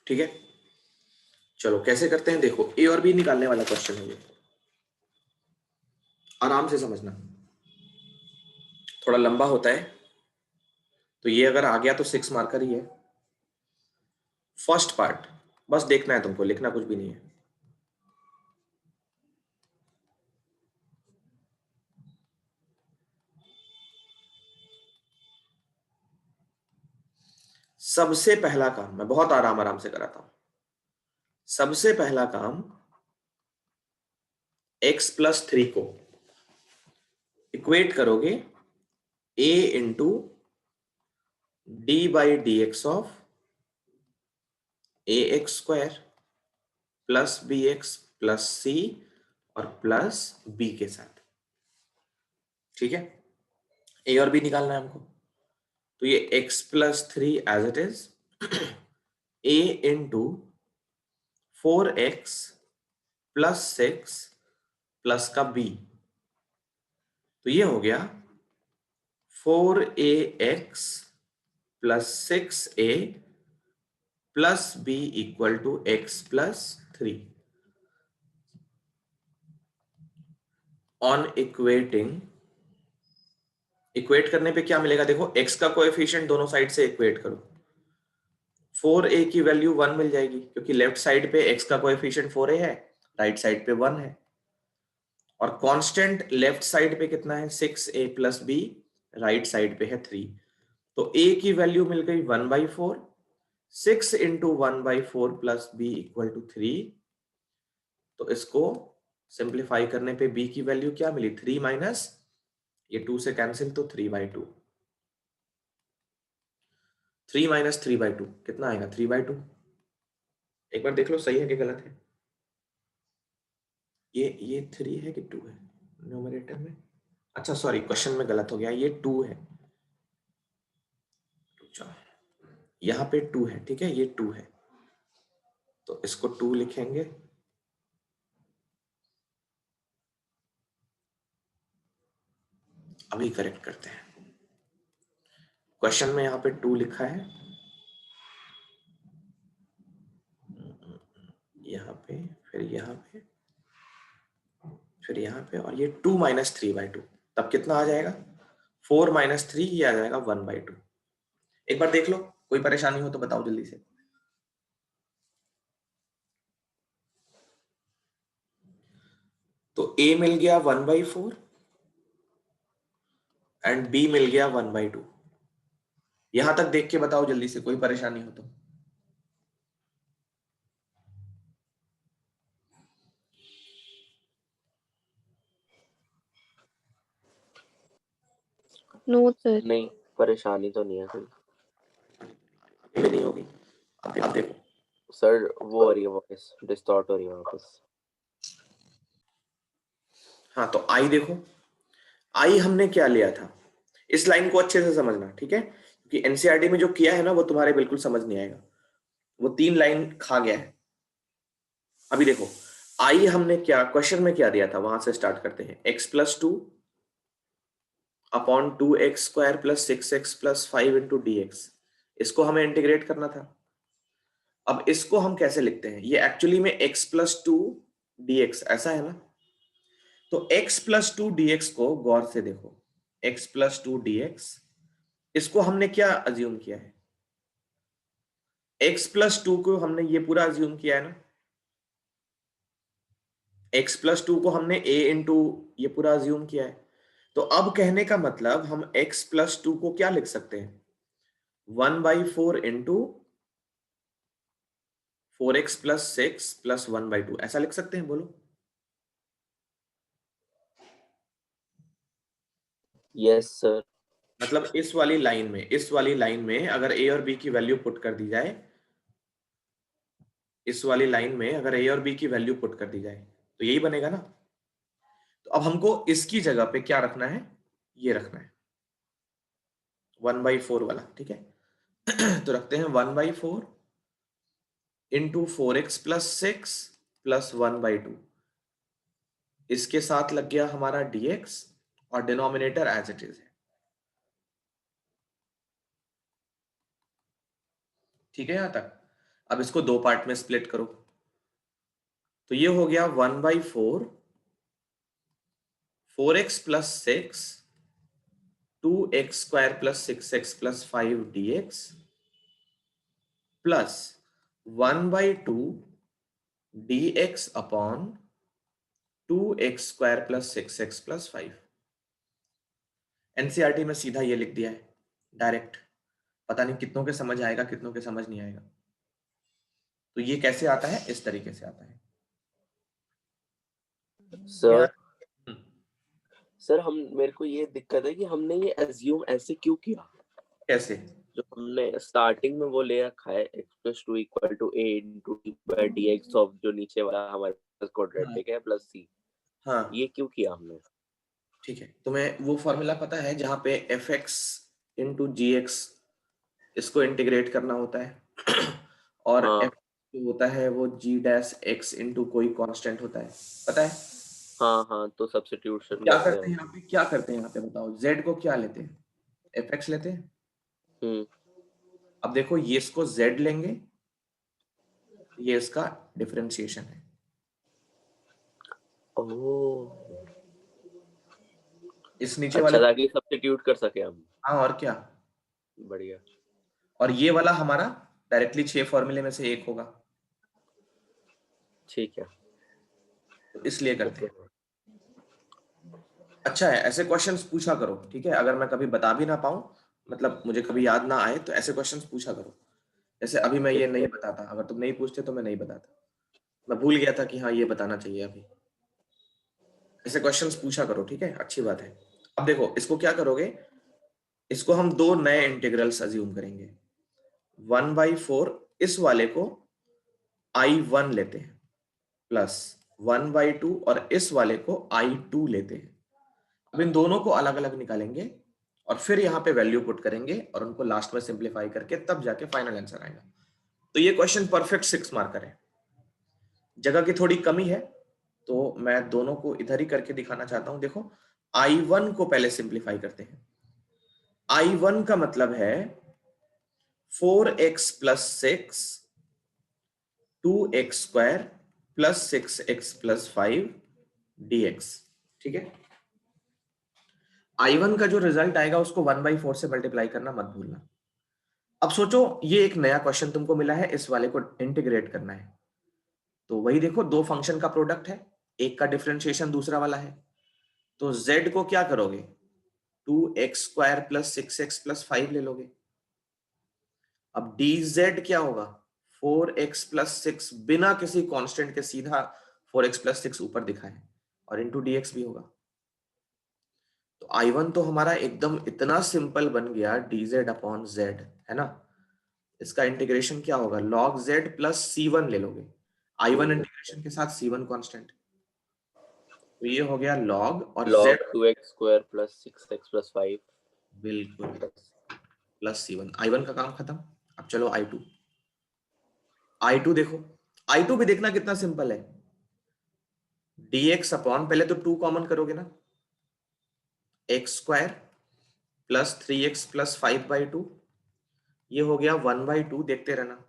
ठीक है, चलो कैसे करते हैं देखो। ए और बी निकालने वाला क्वेश्चन है ये, आराम से समझना, थोड़ा लंबा होता है। तो ये अगर आ गया तो 6 मार्कर ही है। फर्स्ट पार्ट बस देखना है तुमको, लिखना कुछ भी नहीं है। सबसे पहला काम, मैं बहुत आराम से कराता हूं। सबसे पहला काम, x प्लस 3 को इक्वेट करोगे a into d/dx of ax² plus bx plus c और प्लस b के साथ, ठीक है? a और b निकालना है हमको। तो ये x plus 3 as it is a into 4x plus 6 plus का b, तो ये हो गया 4ax plus 6a plus b equal to x plus 3। On equating, equate करने पे क्या मिलेगा देखो, x का कोएफिशिएंट दोनों साइड से इक्वेट करो, 4a की वैल्यू 1 मिल जाएगी, क्योंकि लेफ्ट साइड पे x का कोएफिशिएंट 4a है, राइट साइड पे 1 है, और कांस्टेंट लेफ्ट साइड पे कितना है 6a plus b, right side पे है 3। तो a की वैल्यू मिल गई 1/4, 6 into 1/4 plus b equal to 3। तो इसको सिंप्लीफाई करने पे b की वैल्यू क्या मिली, 3 माइनस ये 2 से कैंसिल, तो 3/2। 3 माइनस 3/2 कितना आएगा, 3/2। एक बार देख लो सही है कि गलत है। ये 3 है कि 2 है न्यूमरेटर में? अच्छा सॉरी, क्वेश्चन में गलत हो गया, ये 2 है। यहाँ पे 2 है, ठीक है, ये 2 है, तो इसको 2 लिखेंगे, अभी करेक्ट करते हैं। क्वेश्चन में यहाँ पे 2 लिखा है, यहाँ पे, फिर यहाँ पे, फिर यहाँ पे, और ये 2 माइनस 3/2, तब कितना आ जाएगा? 4 माइनस 3, ये आ जाएगा 1/2। एक बार देख लो, कोई परेशानी हो तो बताओ जल्दी से। तो a मिल गया 1/4 एंड b मिल गया 1/2। यहां तक देख के बताओ जल्दी से, कोई परेशानी हो तो। No sir. नहीं, परेशानी तो नहीं है कोई। ये नहीं होगी, आप देखो सर वो हो रही है वापस, डिस्टॉर्ट हो रही है वापस। हाँ, तो आई देखो, आई हमने क्या लिया था, इस लाइन को अच्छे से समझना, ठीक है? क्योंकि एनसीईआरटी में जो किया है ना, वो तुम्हारे बिल्कुल समझ नहीं आएगा, वो 3 लाइन खा गया है। अभी देखो, आई हमने क्या क्वेश्चन में क्या दिया था, वहां से स्टार्ट करते हैं। x+2 upon 2x² + 6x + 5 × dx, इसको हमें इंटीग्रेट करना था। अब इसको हम कैसे लिखते हैं? ये एक्चुअली में x+2 dx ऐसा है ना, तो x+2 dx को गौर से देखो, x+2 dx, इसको हमने क्या अज्यूम किया है? x+2 को हमने ये पूरा अज्यूम किया है ना, x+2 को हमने a इंटू ये पूरा अज्यूम किया है। तो अब कहने का मतलब हम x+2 को क्या लिख सकते हैं? 1/4 इंटू 4x + 6 + 1/2, ऐसा लिख सकते हैं, बोलो। Yes sir. मतलब इस वाली लाइन में अगर a और b की वैल्यू पुट कर दी जाए, इस वाली लाइन में अगर a और b की वैल्यू पुट कर दी जाए, तो यही बनेगा ना। तो अब हमको इसकी जगह पे क्या रखना है? ये रखना है 1/4 वाला, ठीक है? तो रखते हैं 1/4 इंटू 4x + 6 + 1/2, इसके साथ लग गया हमारा dx, और डिनोमिनेटर एज इट इज है, ठीक है यहां तक। अब इसको 2 पार्ट में स्प्लिट करो, तो ये हो गया 1/4 4x + 6 2x² + 6x + 5 dx plus 1/2 dx upon 2x² + 6x + 5। NCERT में सीधा ये लिख दिया है डायरेक्ट, पता नहीं कितनों के समझ आएगा, कितनों के समझ नहीं आएगा। तो ये कैसे आता है? इस तरीके से आता है सर हम्म, सर हम मेरे को ये दिक्कत है कि हमने ये अज्यूम ऐसे क्यों किया? कैसे? जो हमने स्टार्टिंग में वो ले रखा है x+2 = a × dx ऑफ जो नीचे वाला हमारे पास क्वाड्रेटिक है प्लस c, हाँ ये क्यों किया हमने? ठीक है, तुम्हें वो फॉर्मूला पता है जहां पे fx × gx, इसको इंटीग्रेट करना होता है और हाँ f जो होता है वो g' इंटू कोई कांस्टेंट होता है, पता है? हाँ हाँ, तो सब्स्टिट्यूशन क्या करते करते हैं। हैं यहाँ पे, क्या करते हैं यहाँ पे बताओ? z को क्या लेते हैं? fx लेते हैं। हम्म। अब देखो, ये इसको z लेंगे, ये इसका डिफरेंशिएशन है। ओह, इस नीचे वाले अच्छा, को, ताकि सब्स्टिट्यूट कर सके हम। हाँ और क्या। बढ़िया। और ये वाला हमारा डायरेक्टली 6 फॉर्मूले में से एक होगा, ठीक है। तो इसलिए वो करते तो हैं। अच्छा है, ऐसे क्वेश्चंस पूछा करो, ठीक है? अगर मैं कभी बता भी ना पाऊं, मतलब मुझे कभी याद ना आए, तो ऐसे क्वेश्चंस पूछा करो। जैसे अभी मैं ये नहीं बताता, अगर तुम नहीं पूछते तो मैं नहीं बताता, मैं भूल गया था कि हाँ ये बताना चाहिए अभी। ऐसे क्वेश्चंस पूछा करो, ठीक है? अच्छी बात है। अब देखो, इसको क्या करोगे, इसको हम 2 नए इंटीग्रल्स अज्यूम करेंगे। 1/4 इस वाले को I1 लेते हैं, प्लस 1/2 और इस वाले को I2 लेते हैं। अब इन दोनों को अलग अलग निकालेंगे और फिर यहाँ पे वैल्यू पुट करेंगे और उनको लास्ट में सिंप्लीफाई करके तब जाके फाइनल आंसर आएगा। तो ये क्वेश्चन परफेक्ट 6 मार्कर है। जगह की थोड़ी कमी है, तो मैं दोनों को इधर ही करके दिखाना चाहता हूं। देखो, I1 को पहले सिंप्लीफाई करते हैं। I1 का मतलब है 4x plus 6 2x square plus 6x plus 5 dx। ठीक है, I1 का जो रिजल्ट आएगा उसको 1/4 से मल्टीप्लाई करना मत भूलना। अब सोचो ये एक नया क्वेश्चन तुमको मिला है, इस वाले को इंटीग्रेट करना है, तो वही देखो दो फंक्शन का प्रोडक्ट है, एक का डिफरेंशिएशन दूसरा वाला है, तो z को क्या करोगे 2x square plus 6x plus 5 ले लोगे। अब dz क्या होगा 4x प्लस 6 बिना किसी कांस्टेंट के सीधा 4x प्लस 6 ऊपर दिखा है और इंटू dx भी होगा। तो I1 तो हमारा एकदम इतना सिंपल बन गया dz अपॉन z, है ना। इसका इंटीग्रेशन क्या होगा log z प्लस c1 ले लोगे, I1 इंटीग्रेशन के साथ c1 कांस्टेंट, तो ये हो गया log और log z 2x square plus 6x plus 5 बिल्कुल प्लस c1। I1 का काम खत्म। अब चलो I2। I2 देखो, I2 भी देखना कितना सिंपल है, dx अपॉन पहले तो 2 कॉमन करोगे ना, x square plus 3x plus 5/2, ये हो गया 1/2, देखते रहना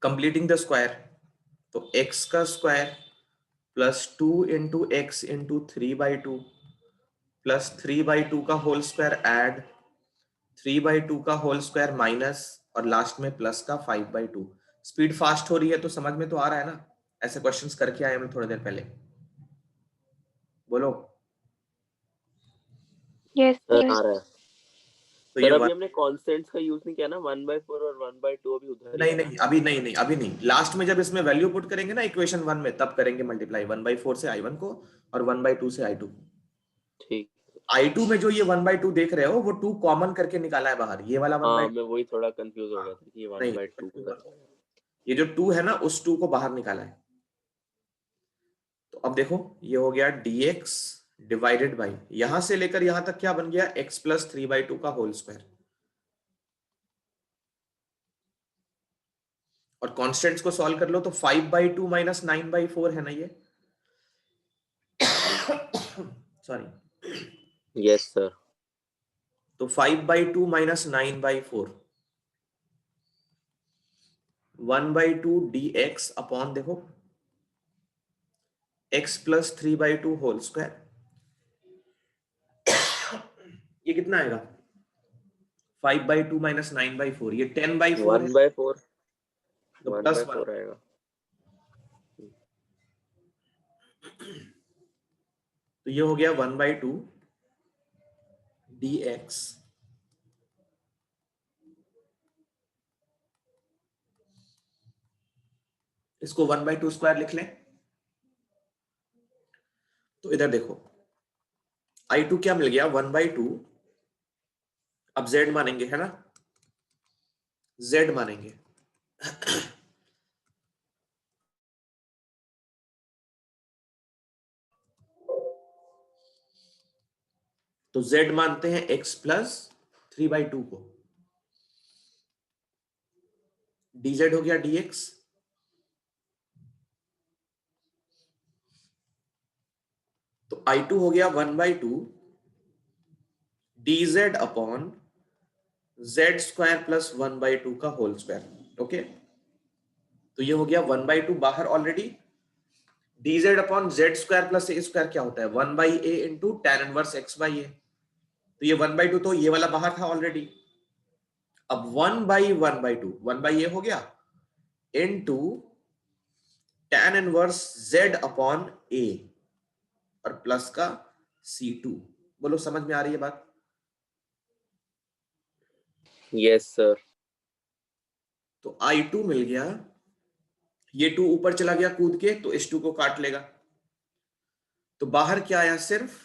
कंप्लीटिंग द स्क्वायर, तो x का square plus 2 into x into 3/2 plus 3/2 का होल स्क्वायर ऐड 3/2 का होल स्क्वायर माइनस और लास्ट में प्लस का 5/2। स्पीड फास्ट हो रही है तो समझ में तो आ रहा है ना, ऐसे क्वेश्चंस करके आए हम थोड़ी देर पहले, बोलो। Yes sir sir. आ रहा है। तो सर ये अभी हमने कांस्टेंट्स का यूज नहीं किया ना, 1/4 और 1/2 अभी उधर ही नहीं है ना। नहीं अभी नहीं, अभी नहीं, लास्ट में जब इसमें वैल्यू पुट करेंगे ना इक्वेशन 1 में तब करेंगे मल्टीप्लाई 1/4 से I1 को और 1/2 से I2 को। ठीक। I2 में जो ये 1/2 देख रहे हो वो 2 कॉमन करके निकाला है बाहर, ये वाला हाँ 1/2 मैं वही थोड़ा कंफ्यूज हो गया था कि ये नहीं, 1/2 कर। ये जो 2 है ना उस 2 को बाहर निकाला है। तो अब देखो ये हो गया dx डिवाइडेड बाई, यहां से लेकर यहां तक क्या बन गया x प्लस 3/2 का होल स्क्वायर, और कॉन्स्टेंट्स को सॉल्व कर लो तो 5/2 माइनस 9/4 है ना ये सॉरी यस सर। तो 5/2 माइनस 9/4 1/2 dx अपॉन देखो x प्लस 3/2 होल स्क्वायर, ये कितना आएगा 5/2 माइनस 9/4, ये 10/4 है 1/4 तो प्लस 1, 1/4 आएगा। तो ये हो गया 1/2 dx इसको 1/2 स्क्वायर लिख लें। तो इधर देखो I2 क्या मिल गया 1/2, अब z मानेंगे है ना, z मानेंगे तो z मानते हैं x प्लस 3/2 को, dz हो गया dx, तो I2 हो गया 1/2 dz upon z square plus 1/2 का होल स्क्वायर। ओके, तो ये हो गया 1/2 बाहर already, dz upon z square plus a square क्या होता है 1/a into tan inverse x by a, तो ये 1/2 तो ये वाला बाहर था ऑलरेडी, अब 1/1/2 1/a हो गया into tan inverse z upon a और प्लस का c2। बोलो समझ में आ रही है बात? Yes sir. तो I2 मिल गया, ये 2 ऊपर चला गया कूद के तो इस 2 को काट लेगा, तो बाहर क्या आया सिर्फ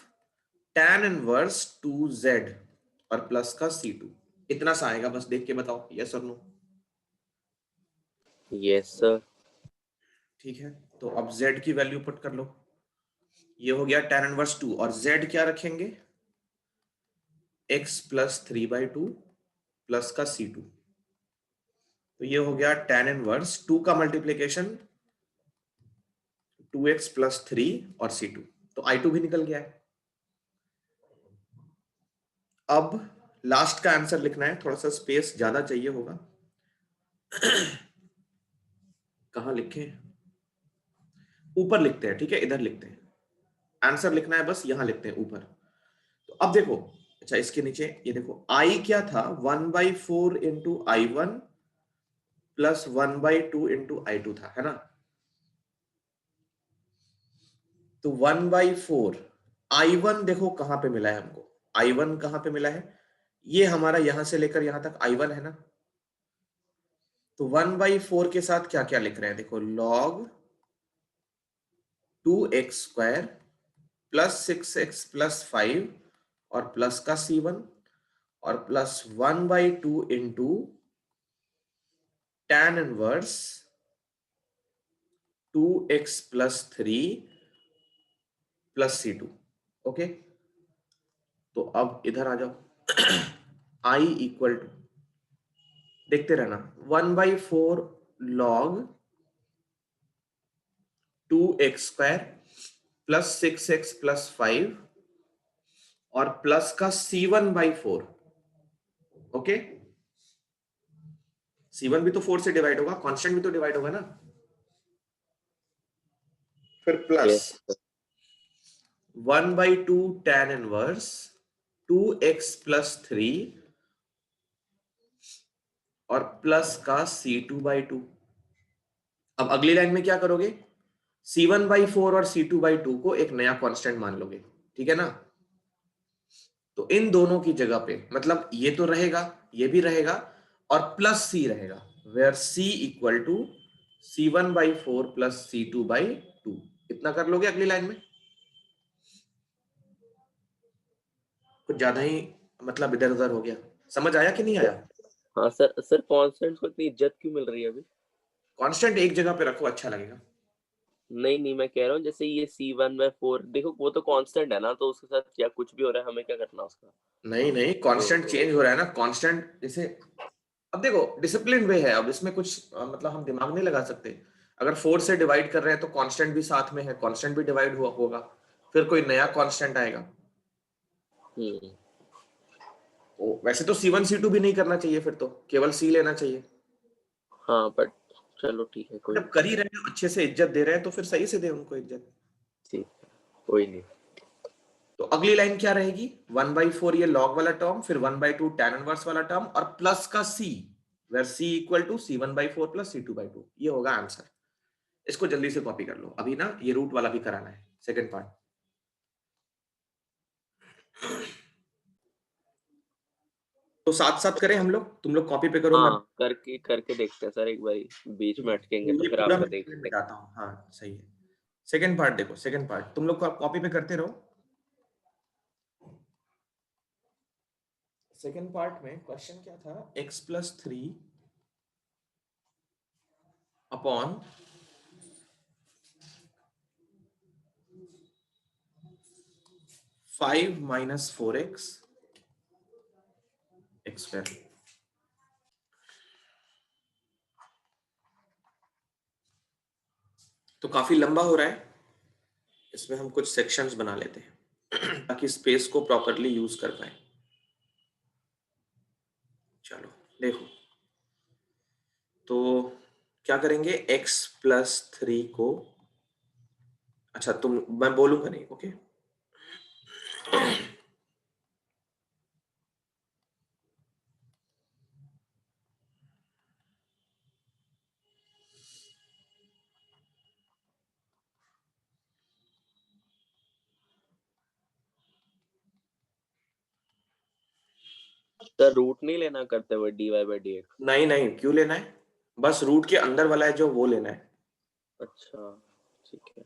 tan इनवर्स 2z और प्लस का c2, इतना सा आएगा, बस देख के बताओ यस और नो। Yes sir. ठीक है, तो अब z की वैल्यू पुट कर लो, ये हो गया tan इनवर्स 2 और z क्या रखेंगे x प्लस 3/2 प्लस का c2, तो ये हो गया tan इनवर्स 2 का मल्टीप्लीकेशन 2x प्लस 3 और c2, तो I2 भी निकल गया है। अब लास्ट का आंसर लिखना है, थोड़ा सा स्पेस ज्यादा चाहिए होगा। कहाँ लिखें? ऊपर लिखते हैं, ठीक है, इधर लिखते हैं। आंसर लिखना है बस, यहां लिखते हैं ऊपर। तो अब देखो, अच्छा इसके नीचे ये देखो, आई क्या था, 1/4 into I1 plus 1/2 into I2 था, है ना। तो 1/4 I1 देखो कहां पे मिला है हमको, I1 कहां पे मिला है, ये हमारा यहां से लेकर यहां तक I1 है ना। तो 1/4 के साथ क्या क्या लिख रहे हैं, देखो log 2x² plus 6x plus 5 और प्लस का C1 और plus 1/2 into tan inverse 2x plus 3 plus C2। Okay, तो अब इधर आ जाओ। I इक्वल टू, देखते रहना, 1/4 log 2x² plus 6x plus 5 और प्लस का C1/4। ओके, C1 भी तो 4 से डिवाइड होगा, कांस्टेंट भी तो डिवाइड होगा ना। फिर plus Yes. 1/2 tan inverse 2x plus 3 और प्लस का C2/2। अब अगली लाइन में क्या करोगे, C1/4 और C2/2 को एक नया कांस्टेंट मान लोगे, ठीक है ना। तो इन दोनों की जगह पे, मतलब ये तो रहेगा, ये भी रहेगा और प्लस C रहेगा, where C equal to C1/4 plus C2/2। इतना कर लोगे अगली लाइन में। कुछ ज्यादा ही मतलब इधर उधर हो गया, समझ आया कि नहीं आया। हाँ सर, सर कांस्टेंट को इतनी इज्जत क्यों मिल रही है अभी? कांस्टेंट एक जगह पे रखो, अच्छा लगेगा। नहीं नहीं, मैं कह रहा हूँ जैसे ये C1/4, देखो वो तो कांस्टेंट है ना, तो उसके साथ क्या कुछ भी हो रहा है, हमें क्या करना उसका। नहीं नहीं, कांस्टेंट चेंज हो रहा है ना, कांस्टेंट जैसे, अब देखो डिसिप्लिन वे है, अब इसमें कुछ मतलब हम दिमाग नहीं लगा सकते। अगर 4 से डिवाइड कर रहे हैं तो कांस्टेंट भी साथ में है, कांस्टेंट भी डिवाइड हुआ होगा, फिर कोई नया कांस्टेंट आएगा। हम्म। वैसे तो C1 C2 भी नहीं करना चाहिए, फिर तो केवल C लेना चाहिए। हाँ बट चलो ठीक है, कोई जब कर ही रहे हैं, अच्छे से इज्जत दे रहे हैं, तो फिर सही से दे उनको इज्जत। ठीक है, कोई नहीं। तो अगली लाइन क्या रहेगी, 1/4 ये लॉग वाला टर्म, फिर 1/2 tan इनवर्स वाला टर्म और प्लस का C, where C equal to C1/4 plus C2/2। ये होगा आंसर। इसको जल्दी से कॉपी कर लो, अभी ना ये रूट वाला भी कराना है, सेकंड पार्ट। तो साथ साथ करें हम लोग, तुम लोग कॉपी पे करो, मैं हाँ करके करके देखते हैं सर, एक बारी बीच में अटकेंगे तो ये फिर पूरा आपका मैं देख लेंगे। मिटाता हूँ। हाँ सही है। सेकंड पार्ट देखो, सेकंड पार्ट तुम लोग कॉपी पे करते रहो। सेकंड पार्ट में क्वेश्चन क्या था, x plus 3 upon 5 minus 4x x square. तो काफी लंबा हो रहा है, इसमें हम कुछ सेक्शंस बना लेते हैं ताकि स्पेस को प्रॉपरली यूज कर पाए। चलो देखो, तो क्या करेंगे, x प्लस 3 को, अच्छा तुम, मैं बोलूंगा नहीं, ओके। सर रूट नहीं लेना करते हुए dy/dx। नहीं नहीं, क्यों लेना है, बस रूट के अंदर वाला है जो वो लेना है। अच्छा ठीक है।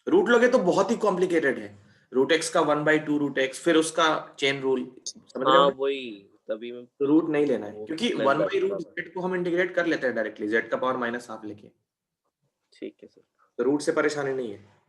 रूट लोगे तो बहुत ही कॉम्प्लिकेटेड है, रूट एक्स का 1/2 रूट एक्स, फिर उसका चेन रूल, समझ रहे हो हाँ ना। वही, तभी मैं तो रूट नहीं लेना है, वो क्योंकि मैं 1/रूट डरता था। जेड को हम इंटीग्रेट कर लेते हैं डायरेक्टली, जेड का पावर माइनस हाफ लेके। ठीक है सर। तो रूट से परेशानी नहीं है।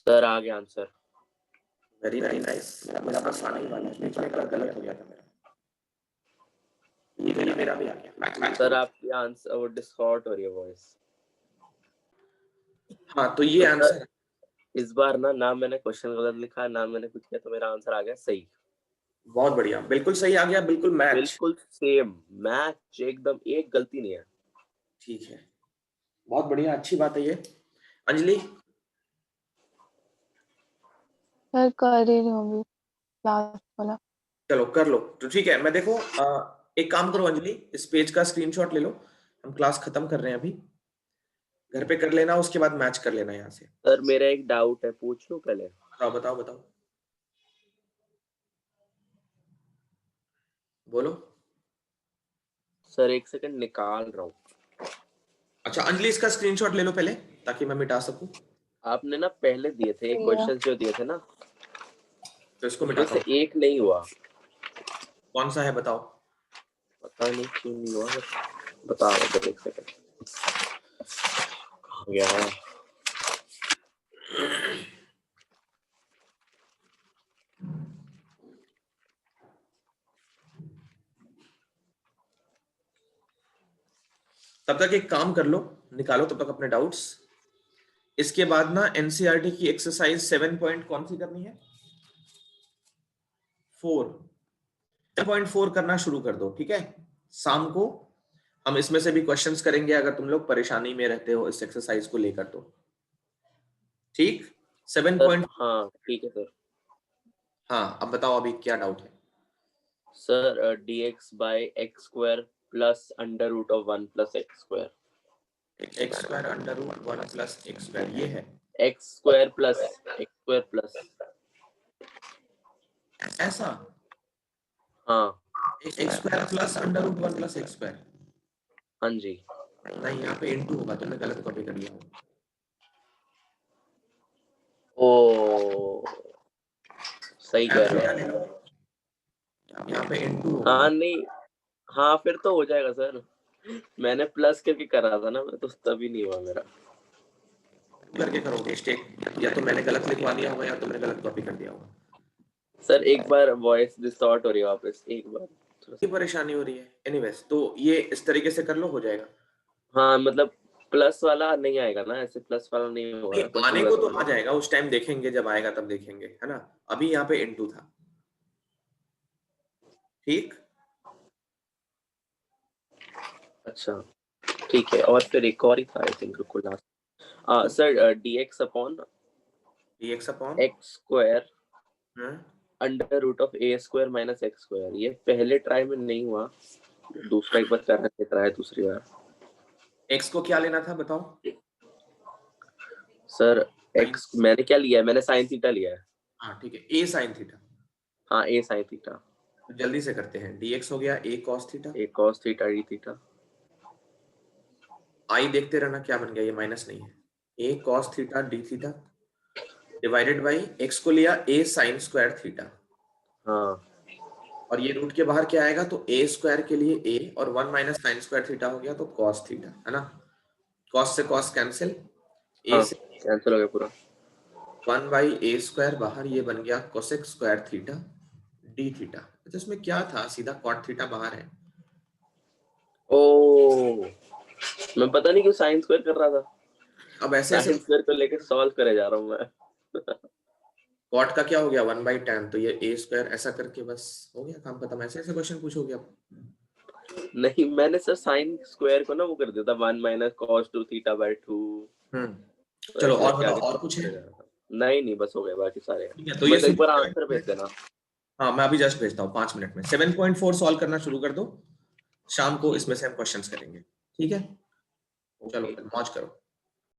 सर आ गया आंसर। Very very nice. मेरा बस आने वाला है, बीच में गलत हो गया था मेरा। ये मेरा भी आ गया। सर आपकी आंसर वो डिस्टॉर्ट हो रही है वॉइस। हाँ तो ये आंसर है। इस बार ना मैंने क्वेश्चन गलत लिखा, ना मैंने कुछ किया, तो मेरा आंसर आ गया सही। बहुत बढ़िया, बिल्कुल सही आ गया, बिल्कुल मैच। बिल्कुल सेम मैच, एकदम एक गलती नहीं है। ठीक है, बहुत बढ़िया, अच्छी बात है ये। अंजलि सर कर ही रही होंगी क्लास वाला। चलो कर लो, तो ठीक है। मैं देखो एक काम करो अंजलि, इस पेज का स्क्रीनशॉट ले लो, हम क्लास खत्म कर रहे हैं अभी, घर पे कर लेना, उसके बाद मैच कर लेना यहाँ से। सर मेरा एक डाउट है, पूछ लूं पहले? बताओ बताओ बताओ, बोलो। सर एक सेकंड निकाल रहा हूँ। अच्छा अंजलि, इसका स्क्रीनशॉट ले लो पहले, ताकि मैं मिटा सकूं। आपने ना पहले दिए थे क्वेश्चन जो दिए थे ना, तो इसको उसमें मिटाता से हूँ। एक नहीं हुआ। कौन सा है बताओ। पता नहीं क्यों नहीं हुआ, बता रहा हूँ, एक सेकंड। कहाँ गया है? तब तक एक काम कर लो, निकालो तब तक अपने डाउट्स। इसके बाद ना एनसीईआरटी की एक्सरसाइज 7 पॉइंट कौन सी करनी है? 4 7.4 करना शुरू कर दो, ठीक है। शाम को हम इसमें से भी क्वेश्चंस करेंगे, अगर तुम लोग परेशानी में रहते हो इस एक्सरसाइज को लेकर तो। ठीक, 7 पॉइंट। हाँ ठीक है सर। हाँ अब बताओ, अभी क्या डाउट है? Sir dx by x square plus under root of 1 plus x square. X square under root 1 plus x square, ये है x स्क्वायर प्लस ऐसा। हाँ x square plus under root 1 plus x square. हाँ जी। नहीं, यहाँ पे इनटू होगा, तुमने गलत कॉपी कर लिया होगा। ओ सही कह रहे हो। यहाँ पे इनटू होगा। हाँ नहीं, हाँ फिर तो हो जाएगा सर। मैंने प्लस करके करा था ना, मैं तो तभी नहीं हुआ मेरा। करके करोगे मिस्टेक, या तो मैंने गलत लिखवा दिया होगा या तुमने गलत कॉपी कर दिया होगा। सर एक बार वॉइस डिस्टॉर्ट हो रही है वापस, एक बार ये परेशानी हो रही है। एनीवेज, तो ये इस तरीके से कर लो, हो जाएगा। हाँ मतलब प्लस वाला नहीं आएगा ना, ऐसे प्लस वाला नहीं होगा ना, नहीं, आने को तो आ जाएगा, उस टाइम देखेंगे, जब आएगा तब देखेंगे, है ना। अभी यहाँ पे इनटू था, ठीक। अच्छा ठीक है, और फिर एक और ही था आई थिंक, रुको last. Sir dx upon dx upon x square under root of a square minus x square. ये पहले ट्राई में नहीं हुआ, दूसरा एक बार करना चाहिए, ट्राई दूसरी बार। x को क्या लेना था बताओ। सर x मैंने क्या लिया है, मैंने साइन थीटा लिया है। हाँ ठीक है, a sin थीटा। हाँ a साइन थीटा। तो जल्दी से करते हैं, dx हो गया a cos theta. a cos theta d theta. आई देखते रहना क्या बन गया, ये माइनस नहीं है। a cos theta d theta divided by x को लिया a sin स्क्वायर थीटा। हाँ और ये रूट के बाहर क्या आएगा, तो a स्क्वायर के लिए a, और 1 माइनस साइन स्क्वायर थीटा हो गया, तो cos थीटा, है ना। cos से cos कैंसिल, a हाँ से कैंसिल हो गया पूरा। 1 बाई a स्क्वायर, बाहर ये बन गया cosec square theta d theta. अच्छा इसमें क्या था, सीधा cot थीटा बाहर है। ओ मैं पता नहीं क्यों साइन स्क्वायर कर रहा था, अब ऐसे साइन स्क्वायर को लेके सॉल्व करे जा रहा हूँ मैं। कॉट का क्या हो गया 1/tan, तो ये a स्क्वायर ऐसा करके बस हो गया काम खत्म। ऐसे ऐसे क्वेश्चन पूछोगे आप। नहीं मैंने सर साइन स्क्वायर को ना वो कर दिया था 1 - cos 2 θ/2। चलो और बताओ, और कुछ है? नहीं बस हो गया, बाकी सारे ठीक है, तो ये एक बार आंसर भेज देना। हाँ मैं अभी जस्ट भेजता हूँ 5 मिनट में। 7.4 सॉल्व करना शुरू कर दो, शाम को इसमें से हम क्वेश्चंस करेंगे। ठीक है, चलो मौज करो।